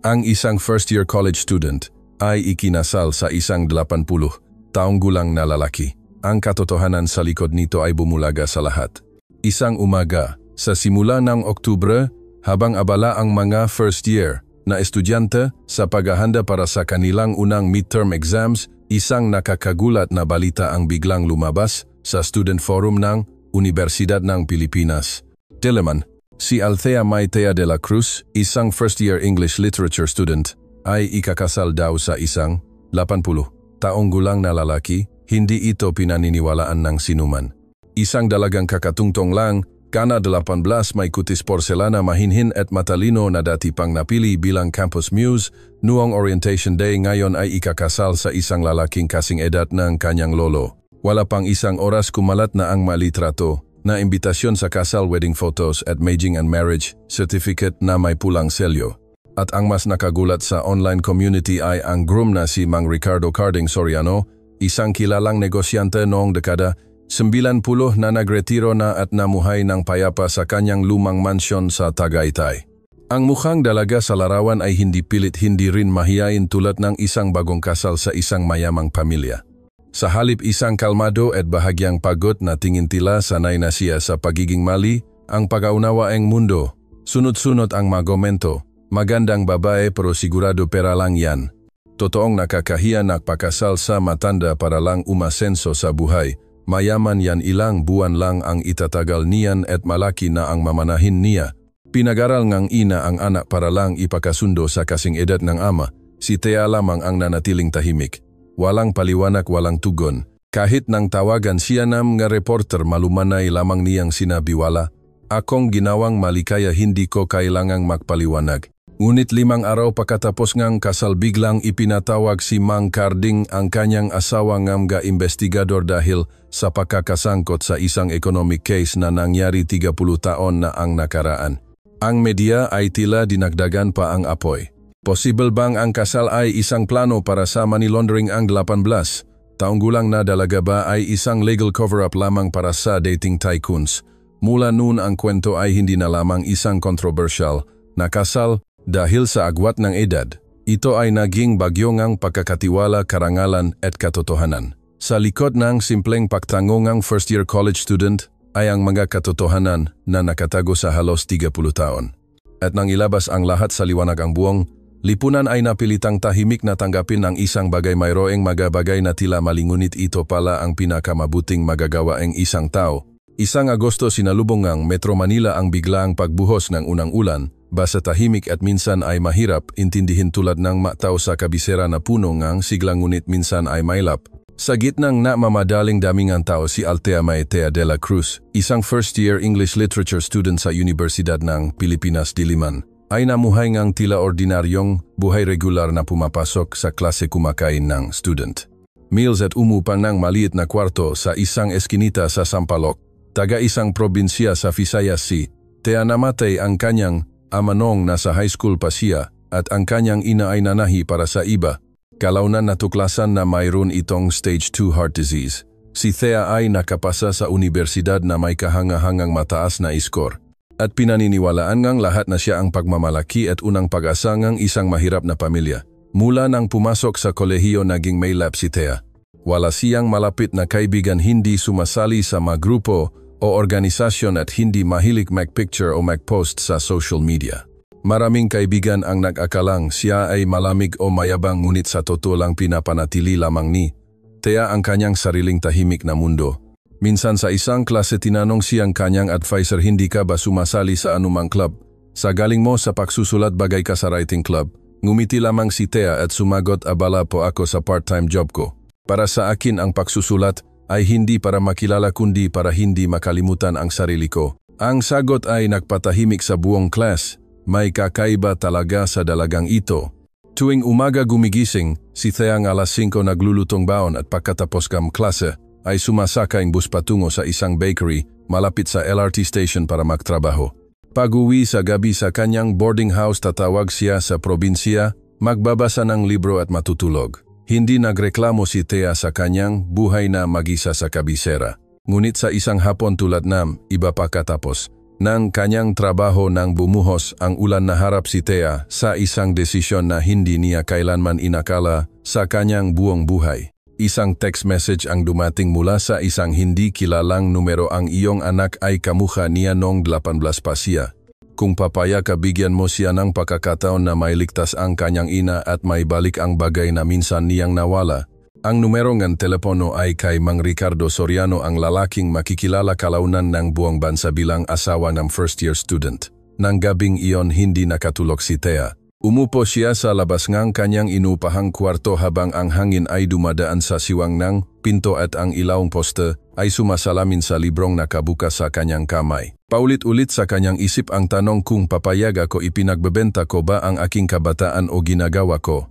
Ang isang first-year college student ay ikinasal sa isang 80 taong gulang na lalaki. Ang katotohanan sa likod nito ay bumulaga sa lahat. Isang umaga, sa simula ng Oktubre, habang abala ang mga first-year na estudyante sa paghahanda para sa kanilang unang midterm exams, isang nakakagulat na balita ang biglang lumabas sa Student Forum ng Universidad ng Pilipinas. Teleman, si Althea Maitea de la Cruz, isang first-year English Literature student, ay ikakasal daw sa isang 80 taong gulang na lalaki. Hindi ito pinaniniwalaan ng sinuman. Isang dalagang kakatungtong lang, kana 18 may kutis porselana mahinhin at matalino na dati pang napili bilang campus muse, noong orientation day ngayon ay ikakasal sa isang lalaking kasing edad ng kanyang lolo. Wala pang isang oras kumalat na ang malitrato na imbitasyon sa kasal, wedding photos at mating and marriage certificate na may pulang selyo. At ang mas nakagulat sa online community ay ang groom na si Mang Ricardo Carding Soriano, isang kilalang negosyante noong dekada 90 na nagretiro na at namuhay ng payapa sa kanyang lumang mansyon sa Tagaytay. Ang mukhang dalaga sa larawan ay hindi pilit hindi rin mahiyain tulad ng isang bagong kasal sa isang mayamang pamilya. Sa halip isang kalmado at bahagyang pagod na tingin tila sanay na siya sa pagiging mali, ang pag-aunawaang mundo. Sunod-sunod ang magomento, magandang babae pero sigurado pera lang yan. Totoong nakakahiya nagpakasal sa matanda para lang umasenso sa buhay. Mayaman yan, ilang buwan lang ang itatagal niyan at malaki na ang mamanahin niya. Pinag-aral ngang ina ang anak para lang ipakasundo sa kasing edad ng ama. Si Thea lamang ang nanatiling tahimik. Walang paliwanag, walang tugon. Kahit nang tawagan siya ng mga reporter, malumanay lamang niyang sinabi, wala. Akong ginawang mali kaya hindi ko kailangang magpaliwanag. Ngunit 5 araw pagkatapos ngang kasal biglang ipinatawag si Mang Carding ang kanyang asawa ng mga investigador dahil sa pagkakasangkot sa isang economic case na nangyari 30 taon na ang nakaraan. Ang media ay tila dinagdagan pa ang apoy. Posible bang ang kasal ay isang plano para sa money laundering? Ang 18 taong gulang na dalaga ba ay isang legal cover-up lamang para sa dating tycoons? Mula noon ang kwento ay hindi na lamang isang controversial na kasal dahil sa agwat ng edad. Ito ay naging bagyo ngang pagkakatiwala, karangalan at katotohanan. Sa likod ng simpleng pagtangongang first-year college student ay ang mga katotohanan na nakatago sa halos 30 taon. At nang ilabas ang lahat sa liwanag ang buong, lipunan ay napilitang tahimik na tanggapin ang isang bagay, mayroong mga bagay na tila malingunit. Ito pala ang pinakamabuting magagawa ng isang tao. Isang Agosto sinalubong ng Metro Manila ang biglaang pagbuhos ng unang ulan. Basta tahimik at minsan ay mahirap intindihin tulad ng mataw sa kabisera na puno ngang siglang ngunit minsan ay mailap. Sa gitnang namamadaling damingang tao, si Althea Maitea de la Cruz, isang first-year English Literature student sa Universidad ng Pilipinas Diliman, ay namuhay ngang tila ordinaryong buhay regular na pumapasok sa klase, kumakain ng student meals at umupang ng maliit na kwarto sa isang eskinita sa Sampaloc. Taga isang probinsya sa Visayas si Thea, namatay ang kanyang ama noong nasa high school pa siya at ang kanyang ina ay nanahi para sa iba. Kalaunan natuklasan na mayroon itong stage 2 heart disease. Si Thea ay nakapasa sa universidad na may kahangahangang mataas na iskor. At pinaniniwalaan ngang lahat na siya ang pagmamalaki at unang pag-asa ngang isang mahirap na pamilya. Mula nang pumasok sa kolehiyo naging may lab si Thea. Wala siyang malapit na kaibigan, hindi sumasali sa mga grupo o organisasyon at hindi mahilig mag-picture o mag-post sa social media. Maraming kaibigan ang nag-akalang siya ay malamig o mayabang, ngunit sa totoo lang pinapanatili lamang ni Thea ang kanyang sariling tahimik na mundo. Minsan sa isang klase tinanong siyang kanyang advisor, hindi ka ba sumasali sa anumang club? Sa galing mo sa pagsusulat, bagay ka sa writing club. Ngumiti lamang si Thea at sumagot, abala po ako sa part-time job ko. Para sa akin ang pagsusulat ay hindi para makilala kundi para hindi makalimutan ang sarili ko. Ang sagot ay nagpatahimik sa buong class. May kakaiba talaga sa dalagang ito. Tuwing umaga gumigising, si Thea ng alas 5 naglulutong baon at pagkatapos ng klase ay sumasakaing bus patungo sa isang bakery malapit sa LRT station para magtrabaho. Pag-uwi sa gabi sa kanyang boarding house, tatawag siya sa probinsya, magbabasa ng libro at matutulog. Hindi nagreklamo si Thea sa kanyang buhay na mag-isa sa kabisera. Ngunit sa isang hapon tulad ng iba pagkatapos, Nang kanyang trabaho nang bumuhos ang ulan na harap si Thea sa isang desisyon na hindi niya kailanman inakala sa kanyang buong buhay. Isang text message ang dumating mula sa isang hindi kilalang numero. Ang iyong anak ay kamukha niya noong 18 pa siya. Kung papaya ka, bigyan mo siya ng pagkakataon na mailigtas ang kanyang ina at maibalik ang bagay na minsan niyang nawala. Ang numero ng telepono ay kay Mang Ricardo Soriano, ang lalaking makikilala kalaunan ng buong bansa bilang asawa ng first-year student. Nang gabing iyon, hindi nakatulog si Thea. Umupo siya sa labas ng kanyang inupahang kwarto habang ang hangin ay dumadaan sa siwang ng pinto at ang ilawang poste ay sumasalamin sa librong nakabukas sa kanyang kamay. Paulit-ulit sa kanyang isip ang tanong kung papayag ako, ipinagbebenta ko ba ang aking kabataan o ginagawa ko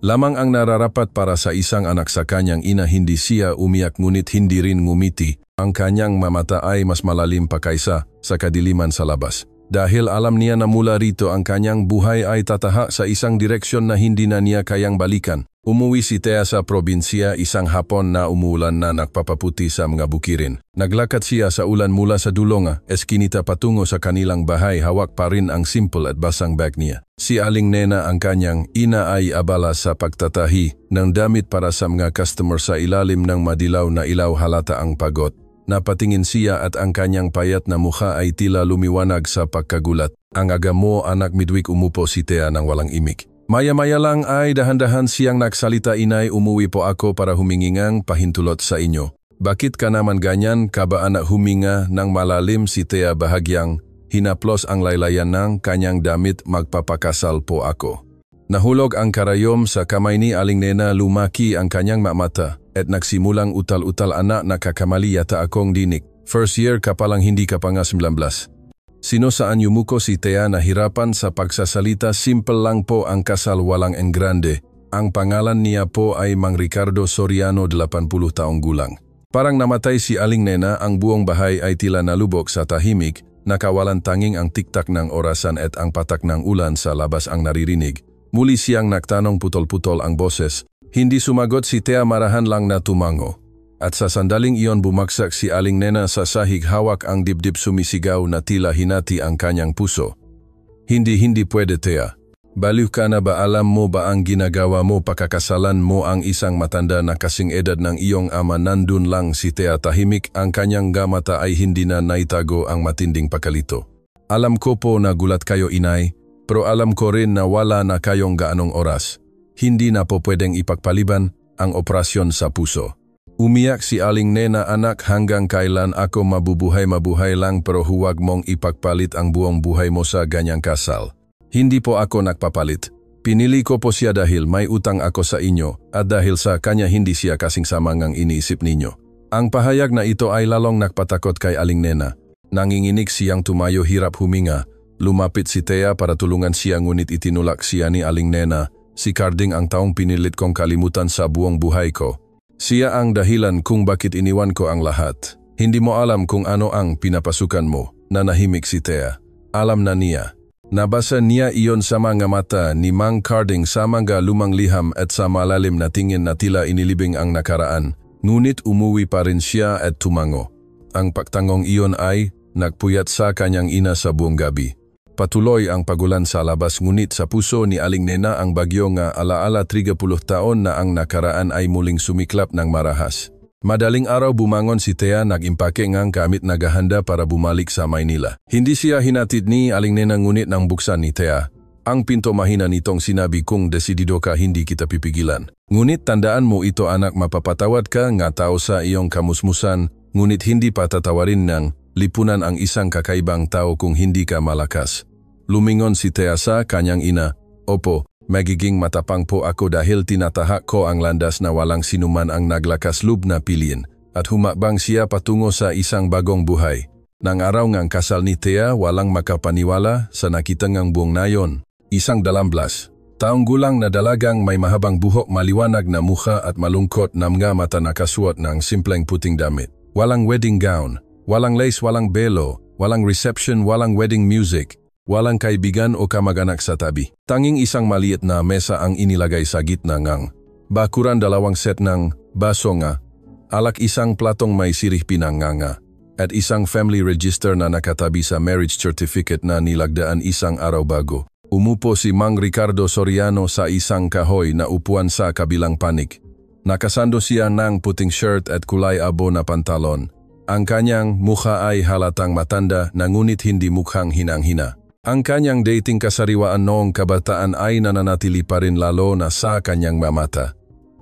lamang ang nararapat para sa isang anak sa kanyang ina. Hindi siya umiyak ngunit hindi rin ngumiti. Ang kanyang mamata ay mas malalim pa kaysa sa kadiliman sa labas. Dahil alam niya na mula rito ang kanyang buhay ay tataha sa isang direksyon na hindi na niya kayang balikan. Umuwi si Thea sa probinsya isang hapon na umuulan na nagpapaputi sa mga bukirin. Naglakad siya sa ulan mula sa dulong eskinita patungo sa kanilang bahay. Hawak pa rin ang simple at basang bag niya. Si Aling Nena, ang kanyang ina, ay abala sa pagtatahi ng damit para sa mga customer. Sa ilalim ng madilaw na ilaw halata ang pagod. Napatingin siya at ang kanyang payat na mukha ay tila lumiwanag sa pagkagulat. Ang aga mo, anak. Midweek umupo si Thea nang walang imik. Maya-maya lang ay dahan-dahan siyang nagsalita. Inay, umuwi po ako para humingi ng pahintulot sa inyo. Bakit ka naman ganyan? Kaba anak. Huminga ng malalim si Thea, bahagyang hinaplos ang laylayan ng kanyang damit. Magpapakasal po ako. Nahulog ang karayom sa kamay ni Aling Nena. Lumaki ang kanyang mata at nagsimulang utal-utal. Anak, nakakamali yata akong dinik. First year ka palang, hindi ka pa nga 19. Sino saan yumuko si Thea, nahirapan sa pagsasalita. Simple lang po ang kasal, walang en grande. Ang pangalan niya po ay Mang Ricardo Soriano, 80 taong gulang. Parang namatay si Aling Nena. Ang buong bahay ay tila nalubog sa tahimik. Nakawalan tanging ang tiktak ng orasan at ang patak ng ulan sa labas ang naririnig. Muli siyang nagtanong, putol-putol ang boses. Hindi sumagot si Thea, marahan lang na tumango. At sa sandaling iyon bumagsak si Aling Nena sa sahig, hawak ang dibdib, sumisigaw na tila hinati ang kanyang puso. Hindi pwede, Thea. Baliw ka na ba? Alam mo ba ang ginagawa mo? Pakakasalan mo ang isang matanda na kasing edad ng iyong ama. Nandun lang si Thea, tahimik. Ang kanyang mata ay hindi na naitago ang matinding pagkalito. Alam ko po na gulat kayo, inay, pero alam ko rin na wala na kayong gaanong oras. Hindi na po pwedeng ipagpaliban ang operasyon sa puso. Umiyak si Aling Nena, anak, hanggang kailan ako mabubuhay lang, pero huwag mong ipagpalit ang buong buhay mo sa ganyang kasal. Hindi po ako nagpapalit. Pinili ko po siya dahil may utang ako sa inyo at dahil sa kanya hindi siya kasing sama ngang iniisip ninyo. Ang pahayag na ito ay lalong nagpatakot kay Aling Nena. Nanginginig siyang tumayo, hirap huminga. Lumapit si Thea para tulungan siya ngunit itinulak siya ni Aling Nena. Si Carding ang taong pinilit kong kalimutan sa buong buhay ko. Siya ang dahilan kung bakit iniwan ko ang lahat. Hindi mo alam kung ano ang pinapasukan mo. Nanahimik si Thea. Alam na niya. Nabasa niya iyon sa mga mata ni Mang Carding, sa mga lumang liham at sa malalim na tingin na tila inilibing ang nakaraan. Ngunit umuwi pa rin siya at tumango. Ang pagtangong iyon ay nagpuyat sa kanyang ina sa buong gabi. Patuloy ang pagulan sa labas, ngunit sa puso ni Aling Nena ang bagyo nga alaala. 30 taon na ang nakaraan ay muling sumiklap ng marahas. Madaling araw bumangon si Thea, nag-impake ngang gamit, naghahanda para bumalik sa Maynila. Hindi siya hinatid ni Aling Nena, ngunit nang buksan ni Thea ang pinto, mahina nitong sinabi, kung desidido ka hindi kita pipigilan. Ngunit tandaan mo ito, anak, mapapatawad ka nga tao sa iyong kamusmusan, ngunit hindi patatawarin ng lipunan ang isang kakaibang tao kung hindi ka malakas. Lumingon si Thea sa kanyang ina. Opo, magiging matapang po ako dahil tinatahak ko ang landas na walang sinuman ang naglakas loob na piliin. At humakbang siya patungo sa isang bagong buhay. Nang araw ngang kasal ni Thea, walang makapaniwala sa nakita ngang buong nayon. Isang 12 taong gulang na dalagang may mahabang buhok, maliwanag na mukha at malungkot na mga mata, nakasuot ng simpleng puting damit. Walang wedding gown, walang lace, walang belo, walang reception, walang wedding music. Walang kaibigan o kamag-anak sa tabi. Tanging isang maliit na mesa ang inilagay sa gitna ngang bakuran, 2 set ng baso nga, alak, isang platong may sirih pinanganga, at isang family register na nakatabi sa marriage certificate na nilagdaan isang araw bago. Umupo si Mang Ricardo Soriano sa isang kahoy na upuan sa kabilang panig. Nakasando siya ng puting shirt at kulay abo na pantalon. Ang kanyang mukha ay halatang matanda na ngunit hindi mukhang hinang-hina. Ang kanyang dating kasariwaan noong kabataan ay nananatili pa rin lalo na sa kanyang mamata.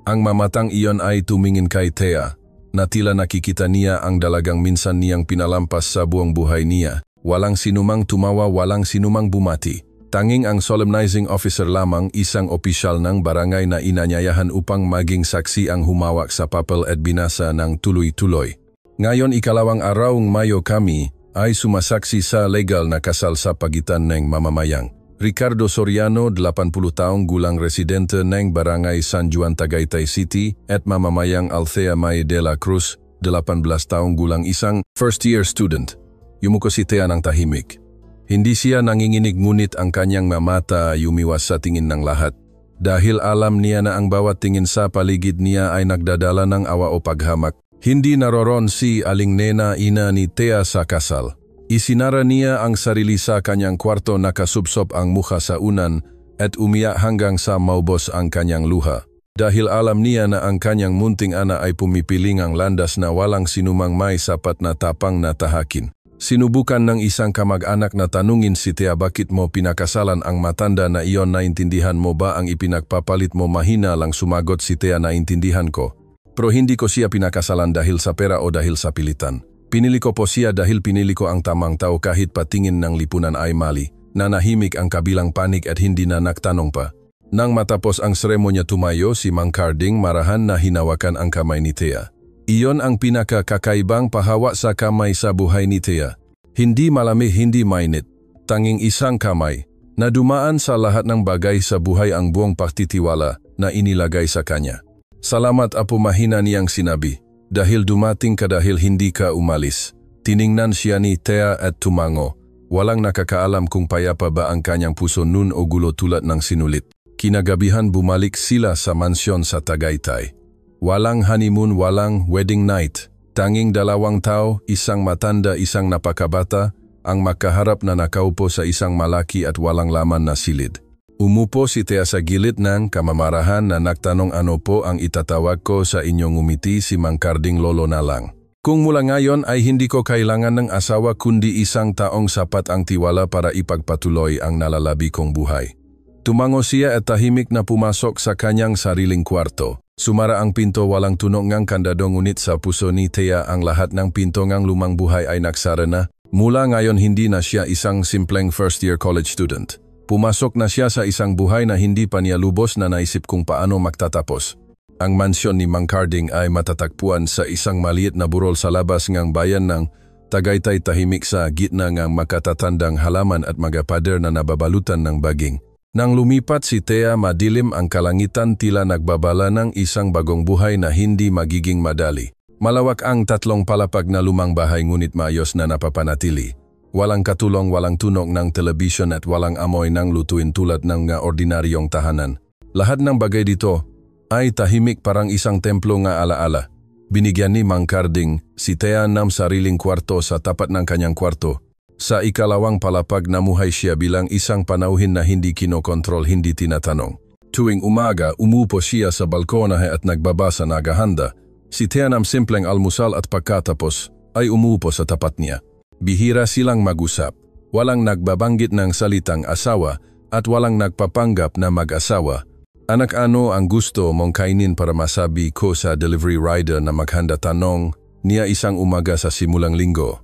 Ang mamatang iyon ay tumingin kay Thea, na tila nakikita niya ang dalagang minsan niyang pinalampas sa buong buhay niya. Walang sinumang tumawa, walang sinumang bumati. Tanging ang solemnizing officer lamang, isang opisyal ng barangay na inanyayahan upang maging saksi ang humawak sa papel at binasa ng tuloy-tuloy. Ngayon 2 araw Mayo kami ay sumasaksi sa legal na kasal sa pagitan ng mamamayang Ricardo Soriano, 80 taong gulang residente ng Barangay San Juan, Tagaytay City at mamamayang Althea May de la Cruz, 18 taong gulang isang first-year student. Yumuko si Thea ng tahimik. Hindi siya nanginginig ngunit ang kanyang mamata ay umiwas sa tingin ng lahat. Dahil alam niya na ang bawat tingin sa paligid niya ay nagdadala ng awa o paghamak. Hindi naroon si Aling Nena, ina ni Thea sa kasal. Isinara niya ang sarili sa kanyang kwarto, nakasubsob ang mukha sa unan at umiyak hanggang sa maubos ang kanyang luha. Dahil alam niya na ang kanyang munting ana ay pumipiling ang landas na walang sinumang may sapat na tapang na tahakin. Sinubukan ng isang kamag-anak na tanungin si Thea, bakit mo pinakasalan ang matanda na iyon, naintindihan mo ba ang ipinagpapalit mo? Mahina lang sumagot si Thea, naintindihan ko. Pero hindi ko siya pinakasalan dahil sa pera o dahil sa pilitan. Pinili ko po siya dahil pinili ko ang tamang tao kahit patingin ng lipunan ay mali. Nanahimik ang kabilang panig at hindi na nagtanong pa. Nang matapos ang seremonya, tumayo si Mang Carding, marahan na hinawakan ang kamay ni Thea. Iyon ang pinakakakaibang pahawa sa kamay sa buhay ni Thea. Hindi malamig, hindi mainit. Tanging isang kamay na dumaan sa lahat ng bagay sa buhay, ang buong pagtitiwala na inilagay sa kanya. Salamat apo, mahina niyang sinabi. Dahil dumating ka, dahil hindi ka umalis. Tiningnan siya ni Thea at tumango. Walang nakakaalam kung payapa ba ang kanyang puso nun o gulo tulad ng sinulit. Kinagabihan bumalik sila sa mansyon sa Tagaytay. Walang honeymoon, walang wedding night. Tanging 2 tao, isang matanda, isang napakabata, ang makaharap na nakaupo sa isang malaki at walang laman na silid. Umupo si Thea sa gilid ng kamamarahan na nagtanong, ano po ang itatawag ko sa inyong? Ngumiti si Mang Carding, lolo na lang. Kung mula ngayon ay hindi ko kailangan ng asawa kundi isang taong sapat ang tiwala para ipagpatuloy ang nalalabi kong buhay. Tumango siya at tahimik na pumasok sa kanyang sariling kwarto. Sumara ang pinto, walang tunog ngang kandado, ngunit sa puso ni Thea ang lahat ng pinto ngang lumang buhay ay nagsara na. Mula ngayon hindi na siya isang simpleng first-year college student. Pumasok na siya sa isang buhay na hindi pa niya lubos na naisip kung paano magtatapos. Ang mansyon ni Mang Carding ay matatagpuan sa isang maliit na burol sa labas ngang bayan ng Tagaytay, tahimik sa gitna ng makatatandang halaman at mga pader na nababalutan ng baging. Nang lumipat si Thea, madilim ang kalangitan, tila nagbabala ng isang bagong buhay na hindi magiging madali. Malawak ang 3 palapag na lumang bahay ngunit maayos na napapanatili. Walang katulong, walang tunog ng telebisyon at walang amoy ng lutuin tulad ng nga ordinaryong tahanan. Lahat ng bagay dito ay tahimik, parang isang templo nga alaala. Binigyan ni Mang Carding si Thea ng sariling kwarto sa tapat ng kanyang kwarto. Sa 2 palapag namuhay siya bilang isang panauhin na hindi kinokontrol, hindi tinatanong. Tuwing umaga, umupo siya sa balkonahe at nagbabasa, naghahanda. Si Thea ng simpleng almusal at pagkatapos ay umupo sa tapat niya. Bihira silang mag-usap. Walang nagbabanggit ng salitang asawa at walang nagpapanggap na mag-asawa. Anak, ano ang gusto mong kainin para masabi ko sa delivery rider na maghanda? Tanong niya isang umaga sa simulang linggo.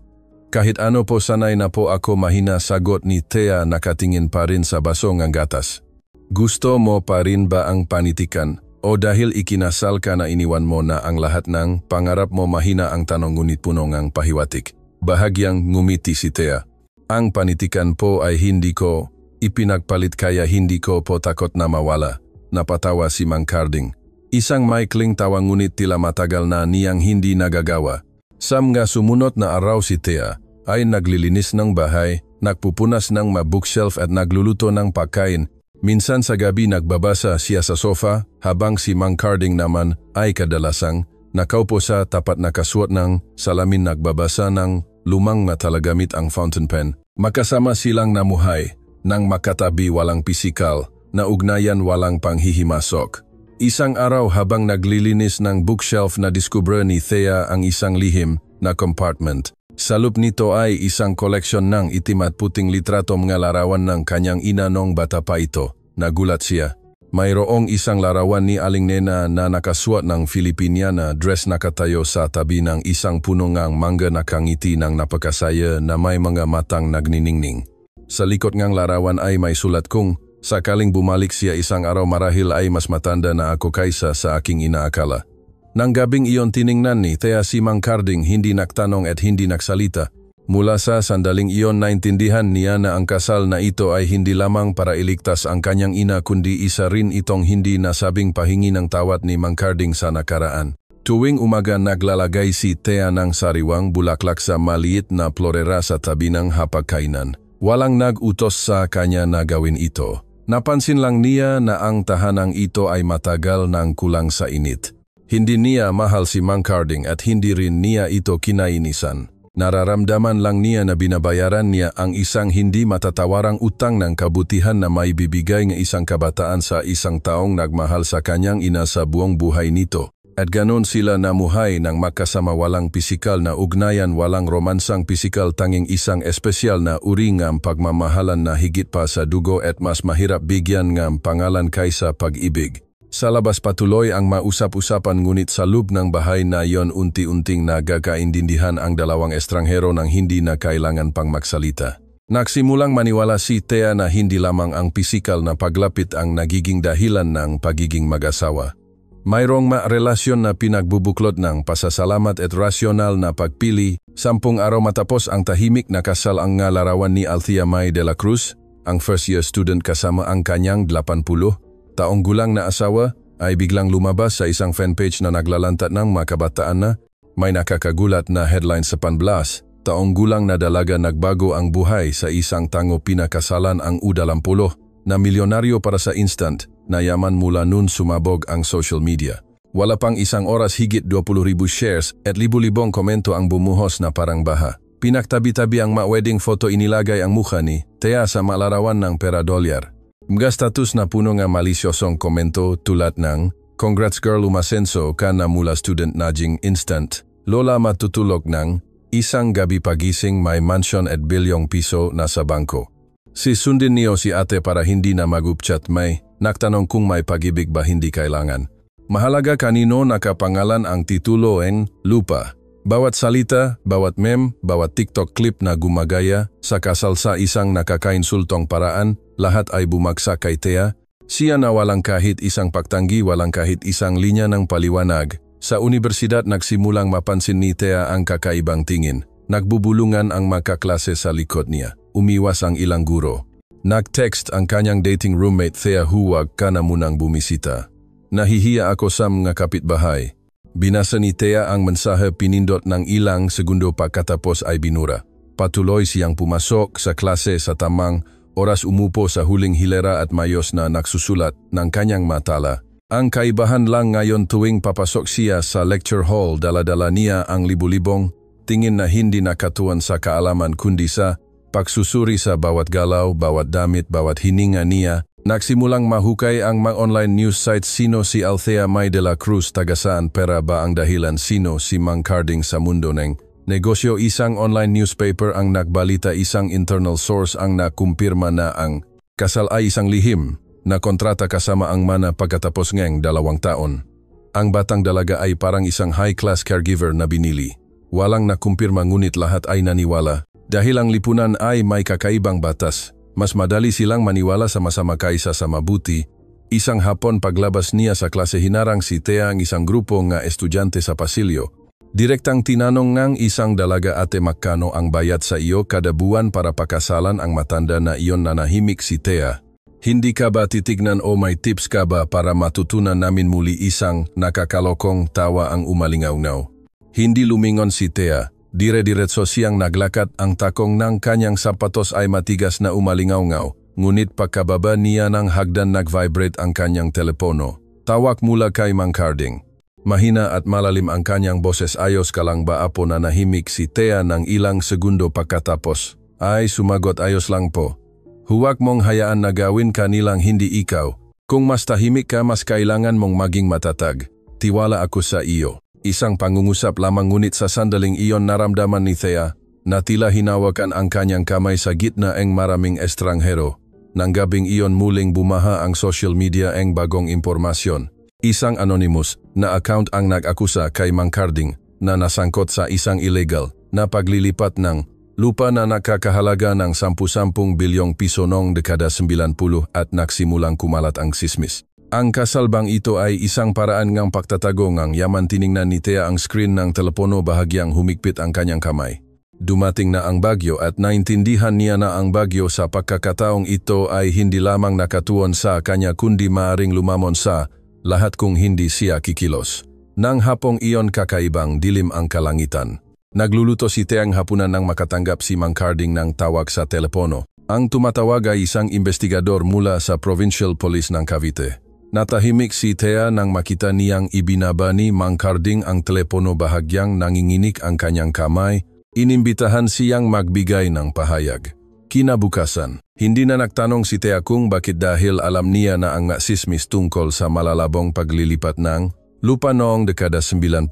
Kahit ano po, sanay na po ako, mahina sagot ni Thea, nakatingin pa rin sa baso ng gatas. Gusto mo pa rin ba ang panitikan? O dahil ikinasal ka na iniwan mo na ang lahat ng pangarap mo? Mahina ang tanong ngunit puno ng pahiwatig. Bahagyang ngumiti si Thea. Ang panitikan po ay hindi ko ipinagpalit, kaya hindi ko po takot na mawala. Napatawa si Mang Carding. Isang maikling tawa ngunit tila matagal na niyang hindi nagagawa. Sa mga sumunod na araw si Thea ay naglilinis ng bahay, nagpupunas ng mga bookshelf at nagluluto ng pagkain. Minsan sa gabi nagbabasa siya sa sofa habang si Mang Carding naman ay kadalasang Nakaupo sa tapat nakasuot ng salamin nagbabasa ng lumang na talagamit ang fountain pen. Makasama silang namuhay nang makatabi walang pisikal na ugnayan walang panghihimasok. Isang araw habang naglilinis ng bookshelf na diskubre ni Thea ang isang lihim na compartment. Sa loob nito ay isang koleksyon ng itim at puting litrato mga larawan ng kanyang ina noong bata pa ito. Nagulat siya. Mayroong isang larawan ni Aling Nena na nakasuot ng Filipiniana dress nakatayo sa tabi ng isang puno ngang mangga nakangiti ng napakasaya na may mga matang nagniningning. Sa likod ngang larawan ay may sulat kung sakaling bumalik siya isang araw marahil ay mas matanda na ako kaysa sa aking inaakala. Nang gabing iyon tiningnan ni Thea si Mang Carding hindi nagtanong at hindi nagsalita. Mula sa sandaling iyon naintindihan niya na ang kasal na ito ay hindi lamang para iligtas ang kanyang ina kundi isa rin itong hindi nasabing pahingi ng tawad ni Mang Carding sa nakaraan. Tuwing umaga naglalagay si Thea ng sariwang bulaklak sa maliit na florera sa tabi ng hapagkainan. Walang nag-utos sa kanya na gawin ito. Napansin lang niya na ang tahanang ito ay matagal nang kulang sa init. Hindi niya mahal si Mang Carding at hindi rin niya ito kinainisan. Nararamdaman lang niya na binabayaran niya ang isang hindi matatawarang utang ng kabutihan na may bibigay ng isang kabataan sa isang taong nagmahal sa kanyang ina sa buong buhay nito. At ganon sila namuhay ng makasama walang pisikal na ugnayan, walang romansang pisikal, tanging isang espesyal na uri ng pagmamahalan na higit pa sa dugo at mas mahirap bigyan ng pangalan kaysa pag-ibig. Sa labas patuloy ang mausap-usapan ngunit sa loob ng bahay na yon unti-unting nagkakaintindihan ang dalawang estranghero nang hindi na kailangan pang magsalita. Nagsimulang maniwala si Thea na hindi lamang ang pisikal na paglapit ang nagiging dahilan ng pagiging mag-asawa. Mayroong relasyon na pinagbubuklod ng pasasalamat at rasyonal na pagpili. 10 araw matapos ang tahimik na kasal ang larawan ni Althea May de la Cruz, ang first-year student kasama ang kanyang 80 taong gulang na asawa, ay biglang lumabas sa isang fanpage na naglalantat ng mga kabataan na may nakakagulat na headline sa 18. Taong gulang na dalaga nagbago ang buhay sa isang tango, pinakasalan ang U20 na milyonaryo para sa instant na yaman. Mula nun sumabog ang social media. Wala pang isang oras higit 20,000 shares at libu-libong komento ang bumuhos na parang baha. Pinagtabi-tabi ang wedding photo, inilagay ang mukha ni Thea sa malarawan ng pera dolyar. Mga status na puno nga malisyosong komento tulad ng "Congrats girl, umasenso ka na mula student naging instant. Lola matutulog ng isang gabi pagising may mansion at bilyong piso na sa bangko." Si sundin niyo si ate para hindi na mag-upchat, may nagtanong kung may pag-ibig ba hindi kailangan. Mahalaga kanino nakapangalan ang titulo ng lupa. Bawat salita, bawat meme, bawat TikTok clip na gumagaya sa kasal sa isang nakakainsultong paraan, lahat ay bumagsak kay Thea. Siya na walang kahit isang pagtanggi, walang kahit isang linya ng paliwanag. Sa universidad nagsimulang mapansin ni Thea ang kakaibang tingin. Nagbubulungan ang makaklase sa likod niya. Umiwas ang ilang guro. Nag-text ang kanyang dating roommate, "Thea, huwag ka na munang bumisita. Nahihiya ako sa mga kapitbahay." Binasa ni Thea ang mensahe, pinindot ng ilang segundo pagkatapos ay binura. Patuloy siyang pumasok sa klase sa tamang oras, umupo sa huling hilera at mayos na nagsusulat ng kanyang matala. Ang kaibahan lang ngayon, tuwing papasok siya sa lecture hall, dala-dala niya ang libu-libong tingin na hindi nakatuon sa kaalaman kundi sa pagsusuri sa bawat galaw, bawat damit, bawat hininga niya. Nagsimulang mahukay ang mga online news sites. Sino si Althea May de la Cruz? Tagasaan pera ba ang dahilan? Sino si Mang Carding sa mundo ng negosyo? Isang online newspaper ang nagbalita. Isang internal source ang nakumpirma na ang kasal ay isang lihim na kontrata kasama ang mana pagkatapos ng 2 taon. Ang batang dalaga ay parang isang high-class caregiver na binili. Walang nakumpirma ngunit lahat ay naniwala. Dahil ang lipunan ay may kakaibang batas, mas madali silang maniwala sa masama kaysa sa mabuti. Isang hapon paglabas niya sa klase, hinarang si Thea ang isang grupo nga estudyante sa pasilyo. Direktang tinanong ng isang dalaga, "Ate, magkano ang bayad sa iyo kada buwan para pakasalan ang matanda na iyon?" Nanahimik si Thea. "Hindi ka ba titignan o may tips ka ba para matutunan namin muli?" Isang nakakalokong tawa ang umalingaw-ngaw. Hindi lumingon si Thea. Dire-diretso siyang naglakad. Ang takong ng kanyang sapatos ay matigas na umalingaw-ngaw. Ngunit pagkababa niya ng hagdan nag-vibrate ang kanyang telepono. Tawag mula kay Mang Carding. Mahina at malalim ang kanyang boses. Ayos ka lang ba apo? Nanahimik si Thea ng ilang segundo pagkatapos. Ay, sumagot, ayos lang po. Huwag mong hayaan na gawin ka nilang hindi ikaw. Kung mas tahimik ka, mas kailangan mong maging matatag. Tiwala ako sa iyo. Isang pangungusap lamang, ngunit sa sandaling iyon naramdaman ni Thea na tila hinawakan ang kanyang kamay sa gitna ng maraming estranghero. Nang gabing iyon muling bumaha ang social media ng bagong impormasyon. Isang anonymous na account ang nag-akusa kay Mang Carding na nasangkot sa isang illegal na paglilipat ng lupa na nakakahalaga ng 10 bilyong piso noong dekada 90 at nagsimulang kumalat ang sismis. Ang kasalbang ito ay isang paraan ng pagtatago ng yaman. Tiningnan ni Thea ang screen ng telepono, bahagyang humigpit ang kanyang kamay. Dumating na ang bagyo at naintindihan niya na ang bagyo sa pagkakataong ito ay hindi lamang nakatuon sa kanya kundi maaring lumamon sa lahat kung hindi siya kikilos. Nang hapong iyon kakaibang dilim ang kalangitan. Nagluluto si Thea ang hapunan nang makatanggap si Mang Carding ng tawag sa telepono. Ang tumatawag ay isang investigador mula sa Provincial Police ng Cavite. Natahimik si Thea nang makita niyang ibinaba ni Mang Carding ang telepono, bahagyang nanginginig ang kanyang kamay. Inimbitahan siyang magbigay ng pahayag. Kinabukasan, hindi na nagtanong si Thea kung bakit, dahil alam niya na ang sismis tungkol sa malalabong paglilipat ng lupa noong dekada 90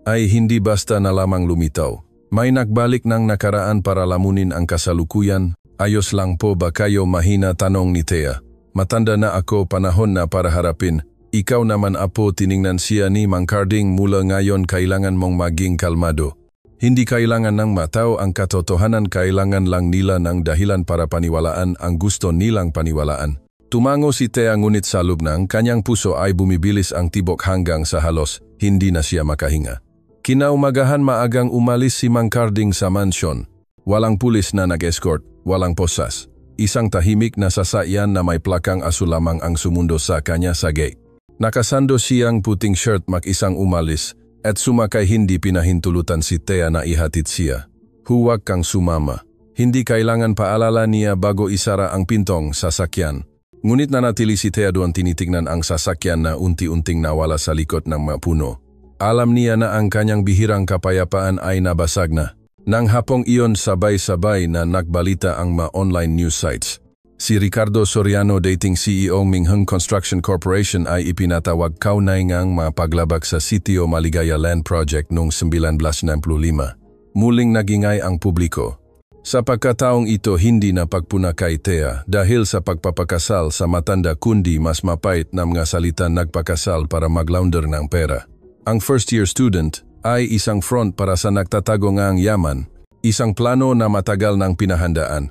ay hindi basta na lamang lumitaw. May nagbalik ng nakaraan para lamunin ang kasalukuyan. Ayos lang po ba kayo? Mahina tanong ni Thea. Matanda na ako, panahon na para harapin. Ikaw naman apo, tiningnan siya ni Mang Carding. Mula ngayon kailangan mong maging kalmado. Hindi kailangan ng mataw ang katotohanan, kailangan lang nila ng dahilan para paniwalaan ang gusto nilang paniwalaan. Tumango si Thea, ngunit sa loob ng kanyang puso ay bumibilis ang tibok hanggang sa halos hindi na siya makahinga. Kinaumagahan, maagang umalis si Mang Carding sa mansyon. Walang pulis na nag-escort, walang posas. Isang tahimik na sasakyan na may plakang asul lamang ang sumundo sa kanya sa gate. Nakasando siyang puting shirt, mag-isang umalis. At sumakay. Hindi pinahintulutan si Thea na ihatid siya. Huwag kang sumama. Hindi kailangan paalala niya bago isara ang pintong sasakyan. Ngunit nanatili si Thea doon, tinitignan ang sasakyan na unti-unting nawala sa likod ng mga puno. Alam niya na ang kanyang bihirang kapayapaan ay nabasag na. Nang hapong iyon, sabay-sabay na nagbalita ang mga online news sites. Si Ricardo Soriano, dating CEO Mingheng Construction Corporation, ay ipinatawag kaunay ngang mapaglabag sa Sitio Maligaya Land Project noong 1965. Muling nagingay ang publiko. Sa pagkataong ito, hindi na pagpuna kay Thea dahil sa pagpapakasal sa matanda, kundi mas mapait na mga salita, nagpakasal para maglaunder ng pera. Ang first-year student ay isang front para sa nagtatago ngang yaman, isang plano na matagal ng pinahandaan.